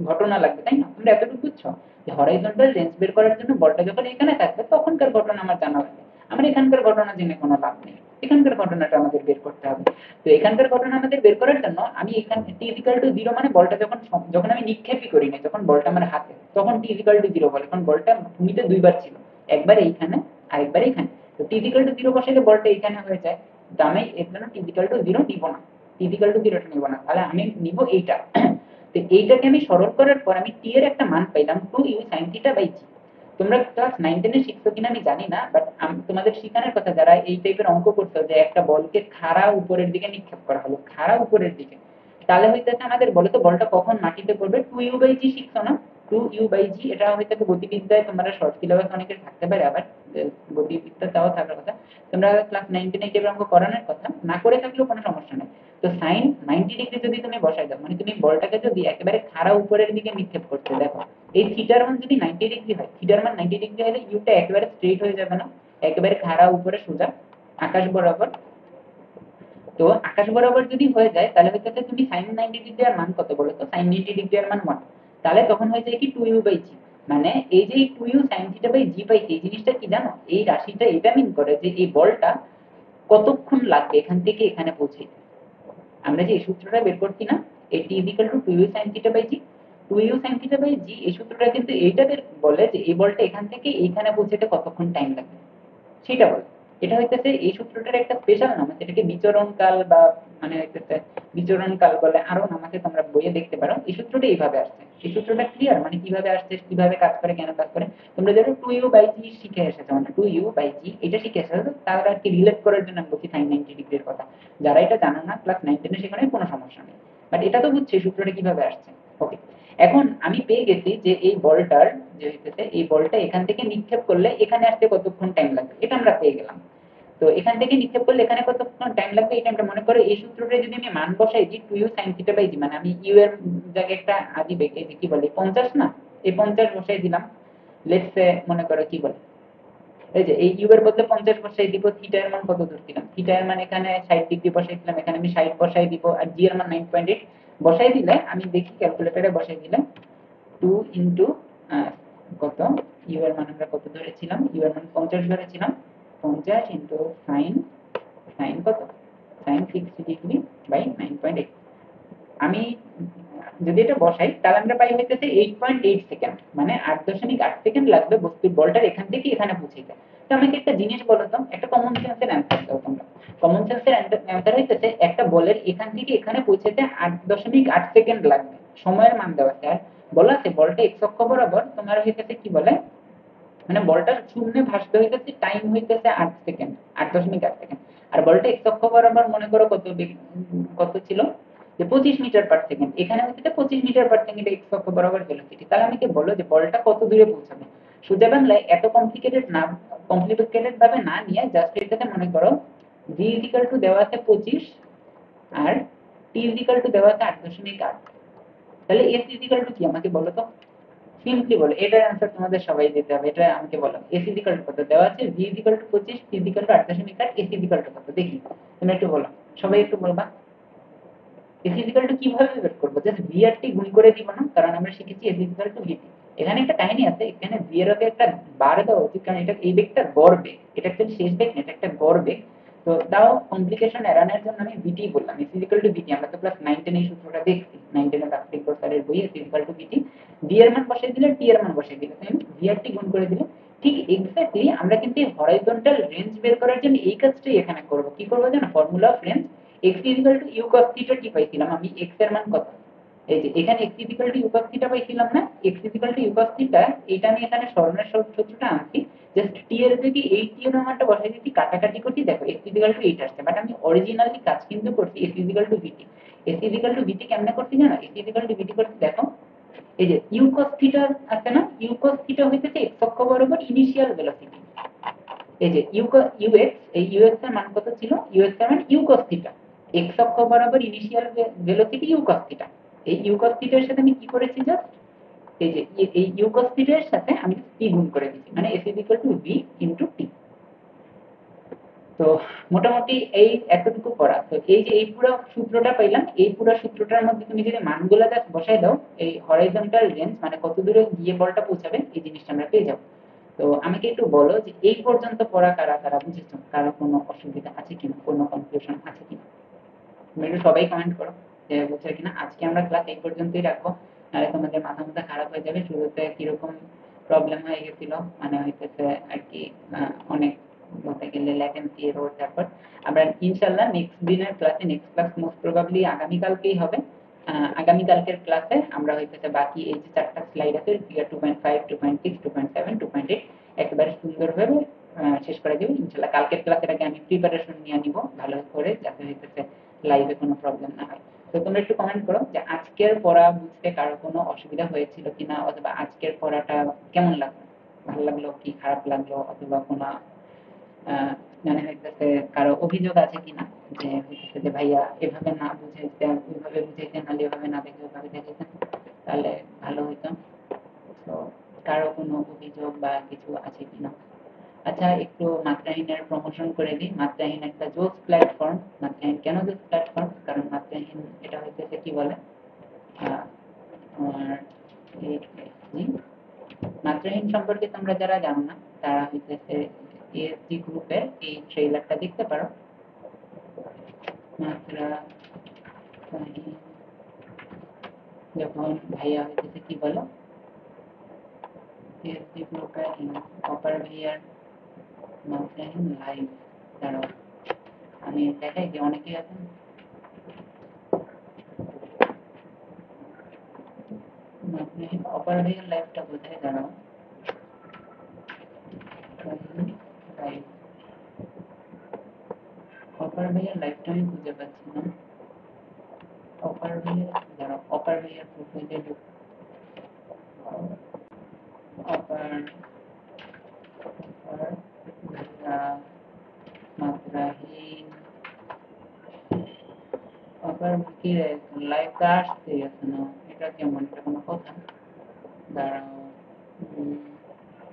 ঘটনা লাগবে, তাই না? তোমরা এতটুকু বুঝছো যে হরাইজন্টাল রেঞ্জ বের করার জন্য বলটা যখন এখানে থাকবে তখনকার ঘটনা আমার জানা লাগবে, আমার এখানকার ঘটনা জেনে কোনো লাভ নেই, এখানকার ঘটনাটা আমাদের বের করতে হবে। তো এখানকার ঘটনা আমাদের বের করার জন্য আমি এখানে t ইকুয়াল টু 0 মানে বলটা যখন যখন আমি নিক্ষেপই করি না, যখন বলটা আমার হাতে, তখন t ইকুয়াল টু 0 বলে, কারণ বলটা ভূমিতে দুইবার ছিল, একবার এইখানে আর একবার এইখানে, তো t ইকুয়াল টু 0 বসাইলে বলটা এইখানে হয়ে যায়, তো আমি এর জন্য t ইকুয়াল টু 0 নিব না, t ইকুয়াল টু 0 টা নিব না, তাহলে আমি নিব এইটা। তো এইটাকে আমি সরল করার পর আমি t এর একটা মান পাইলাম 2u sin theta by g। তোমরা ক্লাস 9 10 এ শিখছো কিনা আমি জানি না, বাট তোমাদের শিখানোর কথা, যারা এই টাইপের অঙ্ক করছো, যে একটা বলকে খাড়া উপরের দিকে নিক্ষেপ করা হলো, খাড়া উপরের দিকে, তাহলে হইতেছে আমাদের বলো তো বলটা কখন মাটিতে পড়বে, 2u বাই g শিখছো না? 2u বাই g এটা হইতেছে গতিবিদ্যায় তোমরা শর্ট সিলেবাস অনেকের থাকতে পারে, আবার গতিবিদ্যা তাও থাকার কথা, তোমরা ক্লাস 9 10 এর অঙ্ক করানোর কথা, না করে থাকলেও কোনো সমস্যা নেই। তো sin 90 ডিগ্রি যদি তুমি বসাই দাও, মানে তুমি বলটাকে যদি একেবারে খাড়া উপরের দিকে নিক্ষেপ করতে, দেখো এই থিটার মান যদি 90 ডিগ্রি হয়, থিটার মান 90 ডিগ্রি হলে ইউটা একেবারে স্ট্রেট হয়ে যাবে না, একেবারে খাড়া উপরে সোজা আকাশ বরাবর। তো আকাশ বরাবর যদি হয়ে যায় তাহলে হচ্ছে তুমি sin 90 ডিগ্রি এর মান কত বলো তো, sin 90 ডিগ্রি এর মান 1, তাহলে তখন হয়ে যায় কি 2u বাই g, মানে এই যে 2u sin theta by g পাইছি, এই জিনিসটা কি জানো, এই রাশিটা এটা মিন করে যে এই বলটা কতক্ষণ লাগবে এখান থেকে এখানে পৌঁছাইতে। আমরা যে এই সূত্রটা বের করছি না, এই t equal to 2u sin theta by g, 2u sin theta by g, এই সূত্রটা কিন্তু এইটা বলে যে এই বলটা এখান থেকে এইখানে পৌঁছাতে কতক্ষণ টাইম লাগবে সেটা বলে। এটা হইতেছে এই সূত্রটার একটা স্পেশাল নাম আছে, এটাকে বিচরণ কাল বা মানে হইতেছে বিচরণ কাল বলে, আরো নাম আছে, তোমরা বইয়ে দেখতে পারো। এই সূত্রটা এইভাবে আসছে, এই সূত্রটা ক্লিয়ার, মানে কিভাবে আসছে, কিভাবে কাজ করে, কেন কাজ করে, তোমরা যারা 2u বাই g শিখে এসেছো, মানে 2u বাই g এটা শিখে এসেছো, তারা কি রিলেট করার জন্য আমি বলছি sin 90 ডিগ্রির কথা। যারা এটা জানো না ক্লাস 9 10 এ সেখানে কোনো সমস্যা নেই, বাট এটা তো বুঝছি সূত্রটা কিভাবে আসছে। ওকে, এখন আমি পেয়ে গেছি যে এই বলটার যে হইতেছে এই বলটা এখান থেকে নিক্ষেপ করলে এখানে আসতে কতক্ষণ টাইম লাগবে, এটা আমরা পেয়ে গেলাম। তো এখান থেকে নিক্ষেপ করলে এখানে কতক্ষণ টাইম লাগবে, এটা আমরা মনে করো এই সূত্রটা যদি আমি মান বসাই দিই 2u sin theta by g, মানে আমি u এর জায়গায় একটা আদিবে কি বলে 50 না, এই 50 বসাই দিলাম, লেটস সে মনে করো কি বলে এই যে এই u এর বদলে 50 বসাই দিব, থিটা এর মান কত ধরছিলাম, থিটা এর মান এখানে 60 ডিগ্রি বসাইছিলাম, এখানে আমি 60 বসাই দিব, আর g এর মান 9.8 বসাই দিলে, আমি দেখি ক্যালকুলেটরে বসাই দিলে 2 ইনটু কত, ইউ এর মান আমরা কত ধরেছিলাম, ইউ এর মান 50 ধরেছিলাম, 50 ইনটু সাইন, সাইন কত, সাইন 60 ডিগ্রি বাই 9.8, আমি যদি এটা বসাই তাহলে আমরা পাই হইতেছে 8.8 সেকেন্ড, মানে 8.8 সেকেন্ড লাগবে বস্তুর বলটার এখান থেকে এখানে পৌঁছাইতে। তো আমাকে একটা জিনিস বলো তো, একটা কমন সেন্সের অ্যান্সার দাও তোমরা, কমন সেন্সের অ্যান্সার হইতেছে একটা বলের এখান থেকে এখানে পৌঁছাতে 8.8 সেকেন্ড লাগবে, সময়ের মান দেওয়া আছে, আর বলা আছে বলটা এক্স অক্ষ বরাবর তোমার হইতেছে কি বলে, মানে বলটা শূন্যে ভাসতে হইতেছে টাইম হইতেছে 8 সেকেন্ড, 8.8 সেকেন্ড, আর বলটা এক্স অক্ষ বরাবর মনে করো কত কত ছিল, যে 25 মিটার পার সেকেন্ড, এখানে হচ্ছে 25 মিটার পার সেকেন্ড এক্স অক্ষ বরাবর ভেলোসিটি। তাহলে আমাকে বলো যে বলটা কত দূরে পৌঁছাবে, সোজা বাংলায় এত কমপ্লিকেটেড ভাবে না নিয়ে জাস্ট এটাকে মনে করো v ইকুয়াল টু দেওয়া আছে 25 আর t ইকুয়াল টু দেওয়া আছে 8.8, তাহলে s ইকুয়াল টু কি আমাকে বলো তো, সিম্পলি বলো, এটার অ্যান্সার তোমাদের সবাই দিতে হবে, এটা আমাকে বলো s ইকুয়াল টু কত দেওয়া আছে, v equal to 25, t equal two 8.8, s equal to কত দেখি, তুমি একটু বলো, সবাই একটু বলবা s ইকুয়াল টু কিভাবে বের করব, জাস্ট v আর t গুণ করে দিব না, কারণ আমরা শিখেছি s ইকুয়াল টু vt। এখানে একটা কাহিনী আছে, এখানে v এর আগে একটা বার দেওয়া উচিত, কারণ এটা এই বেগটা গড় বেগ, এটা অ্যাকচুয়ালি শেষ বেগ না, এটা একটা গড় বেগ। তো তাও কমপ্লিকেশন এড়ানোর জন্য আমি vt বললাম, s ইকুয়াল টু vt, আমরা তো ক্লাস 9 10 এই সূত্রটা দেখছি। 9 10 প্রাকৃতিক স্যারের বই s equal to vt v এর মান বসাই দিলে t এর মান বসাই দিলে তাই না v আর t গুণ করে দিলে ঠিক এক্স্যাক্টলি আমরা কিন্তু হরাইজন্টাল রেঞ্জ বের করার জন্য এই কাজটাই এখানে করব কি করব জানো formula of range x equal to u cos θ t পাইছিলাম আমি x এর মান কত এই যে এখানে x equal to u cos θ পাইছিলাম না x equal to u cos θ এটা আমি এখানে সরণের সূত্রটা আনছি জাস্ট t এর যদি এই t এর মানটা বসাই দিচ্ছি কাটাকাটি করছি দেখো x ইকুয়াল টু 8 আসছে বাট আমি অরিজিনালি কাজ কিন্তু করছি x equal to vt x equal to vt কেমনে করছি জানো x ইকুয়াল টু vt করছি দেখো এই যে u cos θ আছে না u cos θ হইতেছে x অক্ষ বরাবর ইনিশিয়াল ভেলোসিটি এই যে ux এই ux এর মান কত ছিল ux এর মান u cos θ x অক্ষ বরাবর ইনিশিয়াল ভেলোসিটি u cos θ এই u cos θ এর সাথে আমি কি করেছি জাস্ট এই যে এই u cos θ এর সাথে আমি t গুণ করে দিয়েছি মানে s v t তো মোটামুটি এই এতটুকু পড়া তো এই যে এই পুরো সূত্রটা পাইলাম এই পুরো সূত্রটার মধ্যে তুমি যদি মানগুলো জাস্ট বসাই দাও এই হরাইজন্টাল রেঞ্জ মানে কত দূরে গিয়ে বলটা পৌঁছাবে এই জিনিসটা আমরা পেয়ে যাবো তো আমাকে একটু বলো যে এই পর্যন্ত পড়া কারা কারা বুঝেছো কারো কোনো অসুবিধা আছে কিনা কোনো কনফিউশন আছে কিনা তুমি একটু সবাই কমেন্ট করো যে বুঝছো কিনা আজকে আমরা ক্লাস এই পর্যন্তই রাখবো নাহলে তোমাদের মাথা মাথা খারাপ হয়ে যাবে শুরুতে কিরকম প্রবলেম হয়ে গেছিল মানে হইতেছে আর কি অনেক বলতে গেলে ল্যাটেন্সি এরর তারপর আমরা ইনশাআল্লাহ নেক্সট দিনের ক্লাসে নেক্সট ক্লাস মোস্ট প্রবাবলি আগামীকালকেই হবে আগামীকালকের ক্লাসে আমরা হইতেছে বাকি এই যে চারটা স্লাইড আছে ফিগার 2.5 2.6 2.7 2.8 একেবারে সুন্দরভাবে শেষ করে দেব ইনশাআল্লাহ কালকের ক্লাসের আগে আমি প্রিপারেশন নিয়ে নিব ভালো করে যাতে হইতেছে লাইভে কোনো প্রবলেম না হয় তো তোমরা একটু কমেন্ট করো যে আজকের পড়া বুঝতে কারো কোনো অসুবিধা হয়েছিল কিনা অথবা আজকের পড়াটা কেমন লাগলো ভালো লাগলো কি খারাপ লাগলো অথবা কোনো মানে হইতেছে কারো অভিযোগ আছে কিনা যে হইতেছে যে ভাইয়া এভাবে না বুঝাইতেন ওইভাবে বুঝাইতেন নাহলে এভাবে না দেখে ওইভাবে দেখাইতেন তাহলে ভালো হইতো তো কারো কোনো অভিযোগ বা কিছু আছে কিনা আচ্ছা একটু মাত্রাহীনের প্রমোশন করে দিই মাত্রাহীন একটা জোস প্ল্যাটফর্ম মাত্রাহীন কেন জোস প্ল্যাটফর্ম কারণ মাত্রাহীন এটা হইতেছে কি বলে তোমার মাত্রাহীন সম্পর্কে তোমরা যারা জানো না তারা হইতেছে এএসডি গ্রুপের এই ট্রেলারটা দেখতে পারো মাত্রাহীন যখন ভাইয়া হইতেছে কি বলো এএসডি গ্রুপের অপার ভাইয়ার মাত্রাহীন লাইভ দাঁড়াও আমি দেখাই যে অনেকেই আছেন মাত্রাহীন অপার ভাইয়ার লাইভটা কোথায় দাঁড়াও লাইভ অপার ভাইয়ার লাইভটা আমি খুঁজে পাচ্ছি না অপার ভাইয়ার দাঁড়াও অপার ভাইয়ার প্রোফাইলে অপার মাত্রাহীন অপার কি লাইভটা আসতে আছে না এটা কেমন এটা কোনো কথা দাঁড়াও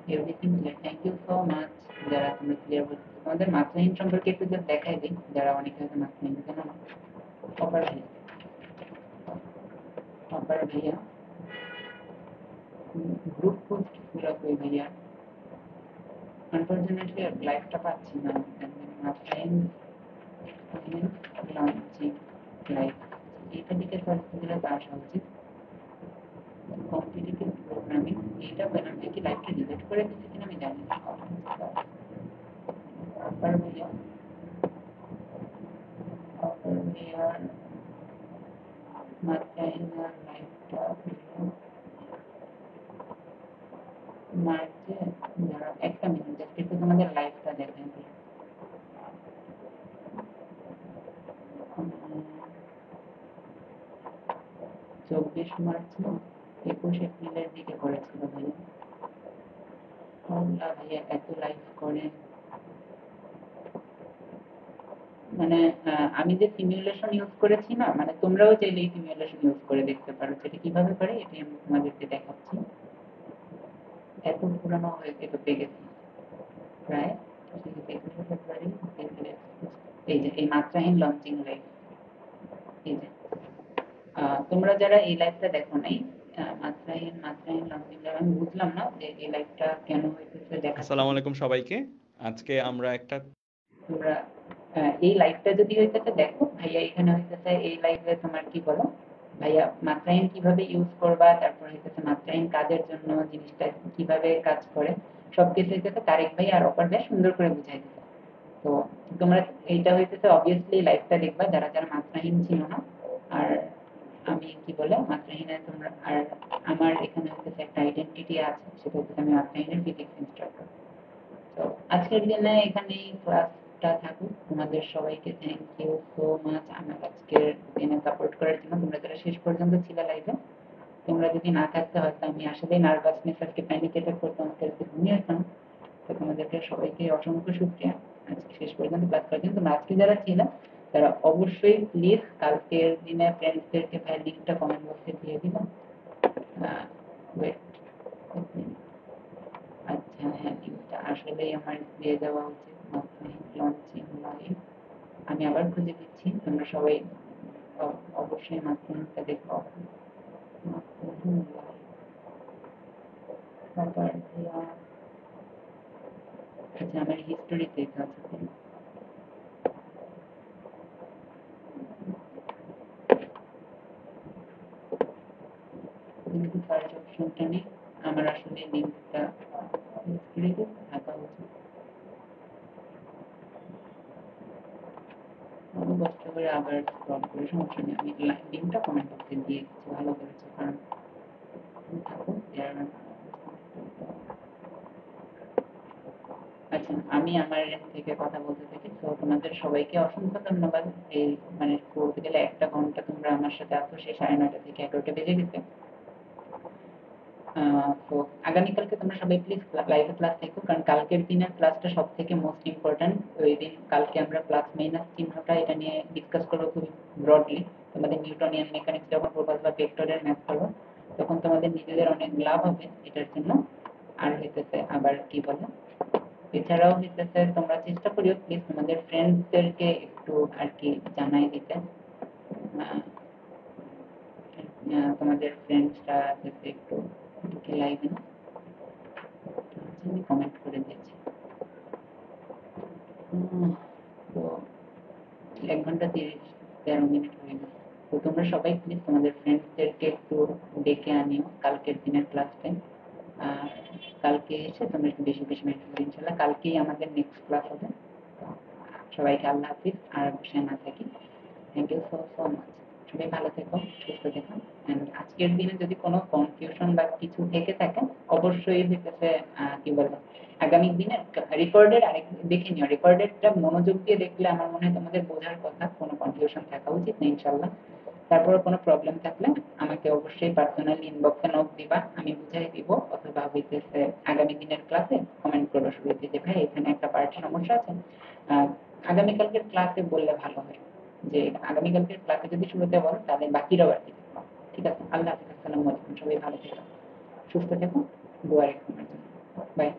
everything clear thank you so much যারা তোমরা ক্লিয়ার বলছো তোমাদের মাত্রাহীন সম্পর্কে একটু জাস্ট দেখাই দিই যারা অনেকে হয়তো মাত্রাহীন জানো না অপার ভাইয়া অপার ভাইয়া গ্রুপ পোস্ট পুরো কই ভাইয়া আনফরচুনেটলি লাইভটা পাচ্ছি না মাত্রাহীন লঞ্চিং লাইভ এটা দিকে সার্চ দিলে তো আসা উচিত কম্পিটিটিভ প্রোগ্রামিং এটা পেলাম কি লাইভটা ডিলিট করে দিয়েছে কিনা আমি জানি না অপার ভাইয়া মাত্রাহীন লাইভটা মার্চে একটা মিনিট জাস্ট একটু তোমাদের লাইভটা দেখেন 24 মার্চ না 21 এপ্রিলের দিকে করেছিল ভাইয়া আল্লাহ ভাইয়া এত লাইভ করেন মানে আমি যে সিমুলেশন ইউজ করেছি না মানে তোমরাও চাইলে এই সিমুলেশন ইউজ করে দেখতে পারো সেটা কিভাবে করে এটা আমি তোমাদেরকে দেখাচ্ছি এত পুরানো হয়ে গেছে পেয়ে গেছি প্রায় 21 ফেব্রুয়ারি এই যে এই মাত্রাহীন লঞ্চিং লাইভ এই যে তোমরা যারা এই লাইভটা দেখো নাই মাত্রাহীন লঞ্চিং লাইভ আমি বুঝলাম না যে এই লাইভটা কেন হইতেছে দেখা আসসালামু আলাইকুম সবাইকে আজকে আমরা একটা তোমরা এই লাইভটা যদি হইতেছে দেখো ভাইয়া এখানে হইতেছে এই লাইভে তোমার কি বলো ভাইয়া মাত্রাহীন কিভাবে ইউজ করবা, তারপর হইতেছে মাত্রাহীন কাজের জন্য জিনিসটা কিভাবে কাজ করে, সবকিছু হইতেছে তারেক ভাই আর অপর ভাই সুন্দর করে বুঝাই দিছে। তো তোমরা এইটা হইতেছে অবভিয়াসলি লাইভটা দেখবা যারা যারা মাত্রাহীন ছিল না। আর আমি কি বলে মাত্রাহীনের তোমরা আর আমার এখানে হইতেছে একটা আইডেন্টিটি আছে, সেটা হচ্ছে আমি মাত্রাহীনের ফিজিক্স ইনস্ট্রাক্টর। তো আজকের দিনে এখানেই ক্লাসটা থাকুক। তোমাদের সবাইকে থ্যাংক ইউ সো মাচ আমার আজকের দিনে সাপোর্ট করার জন্য। তোমরা যারা শেষ পর্যন্ত ছিল লাইভে, তোমরা যদি না থাকতে হয়তো আমি আসলেই নার্ভাসনেস আজকে প্যানিক অ্যাটাক করতো, আমাকে আজকে ঘুমিয়ে যেতাম। তো তোমাদেরকে সবাইকে অসংখ্য শুকরিয়া আজকে শেষ পর্যন্ত ক্লাস করার জন্য। তোমরা আজকে যারা ছিল তারা অবশ্যই প্লিজ কালকের দিনে ফ্রেন্ডসদেরকে ভাই লিঙ্কটা কমেন্ট বক্সে দিয়ে দিবা। ওয়েট, আচ্ছা হ্যাঁ, লিঙ্কটা আসলেই আমার দিয়ে দেওয়া উচিত। লঞ্চিং লাইভ আমি আবার খুঁজে দিচ্ছি, তোমরা সবাই অবশ্যই মাধ্যমটা দেখো। আচ্ছা আমার হিস্টোরিতে এটা আছে, কিন্তু সার্চ অপশনটা নেই। আমার আসলে লিঙ্কটা হিস্টোরিতে থাকা উচিত। আমি কষ্ট করে আবার স্ক্রল করে, সমস্যা নেই, আমি লিঙ্কটা কমেন্ট বক্সে দিয়ে দিচ্ছি। ভালো করেছো, কারণ থাকো আচ্ছা আমি আমার end থেকে কথা বলতে থাকি। তো তোমাদের সবাইকে অসংখ্য ধন্যবাদ। এই মানে বলতে গেলে 1টা ঘন্টা তোমরা আমার সাথে আছো, সেই 9:30 থেকে 11টা বেজে গেছে। তো আগামীকালকে তোমরা সবাই প্লিজ লাইভে ক্লাস থেকো, কারণ কালকের দিনের ক্লাসটা সব থেকে মোস্ট ইম্পর্টেন্ট। ওই দিন কালকে আমরা প্লাস মাইনাস চিহ্নটা এটা নিয়ে ডিসকাস করবো খুবই ব্রডলি। তোমাদের নিউটনিয়ান মেকানিক্স যখন পড়বা বা ভেক্টরের ম্যাথ করবো, তখন তোমাদের নিজেদের অনেক লাভ হবে এটার জন্য। আর হইতেছে আবার কি বলে, এছাড়াও হইতেছে তোমরা চেষ্টা করিও প্লিজ তোমাদের ফ্রেন্ডসদেরকে একটু আর কি জানাই দিতে। তোমাদের ফ্রেন্ডসরা যাতে একটু ঢুকে লাইভে না, আমি কমেন্ট করে দিয়েছি। তো 1 ঘন্টা 33 মিনিট হয়ে গেছে। তো তোমরা সবাই প্লিজ তোমাদের ফ্রেন্ডসদেরকে একটু ডেকে আনিও কালকের দিনের ক্লাসটায়। আর কালকে এসে তোমরা একটু বেশি বেশি মেনটেন করো, ইনশাল্লাহ কালকেই আমাদের নেক্সট ক্লাস হবে। সবাইকে আল্লাহ হাফিজ, আর বসে না থাকি। Thank you so so much. সবাই ভালো থেকো, সুস্থ থেকো। অ্যান্ড আজকের দিনে যদি কোনো কনফিউশন বা কিছু থেকে থাকে, অবশ্যই হইতেছে কি বলবো, আগামী দিনের রেকর্ডেড আরেক দেখে নিও। রেকর্ডেডটা মনোযোগ দিয়ে দেখলে আমার মনে হয় তোমাদের বোঝার কথা, কোনো কনফিউশন থাকা উচিত না ইনশাল্লাহ। তারপরে কোনো প্রবলেম থাকলে আমাকে অবশ্যই পার্সোনালি ইনবক্সে নোট দিবা, আমি বুঝাই দিব। অথবা হইতেছে আগামী দিনের ক্লাসে কমেন্ট করবো শুরুতে যে ভাই এখানে একটা পার্ট সমস্যা আছে। আগামীকালকের ক্লাসে বললে ভালো হয়, যে আগামীকালকের ক্লাসে যদি শুরুতে বলো তাহলে বাকিরাও আর কি। ঠিক আছে, আল্লাহ হাফিজ, আসসালামু আলাইকুম, সবাই ভালো থেকো, সুস্থ থেকো, দোয়া রেখো আমার জন্য। বাই।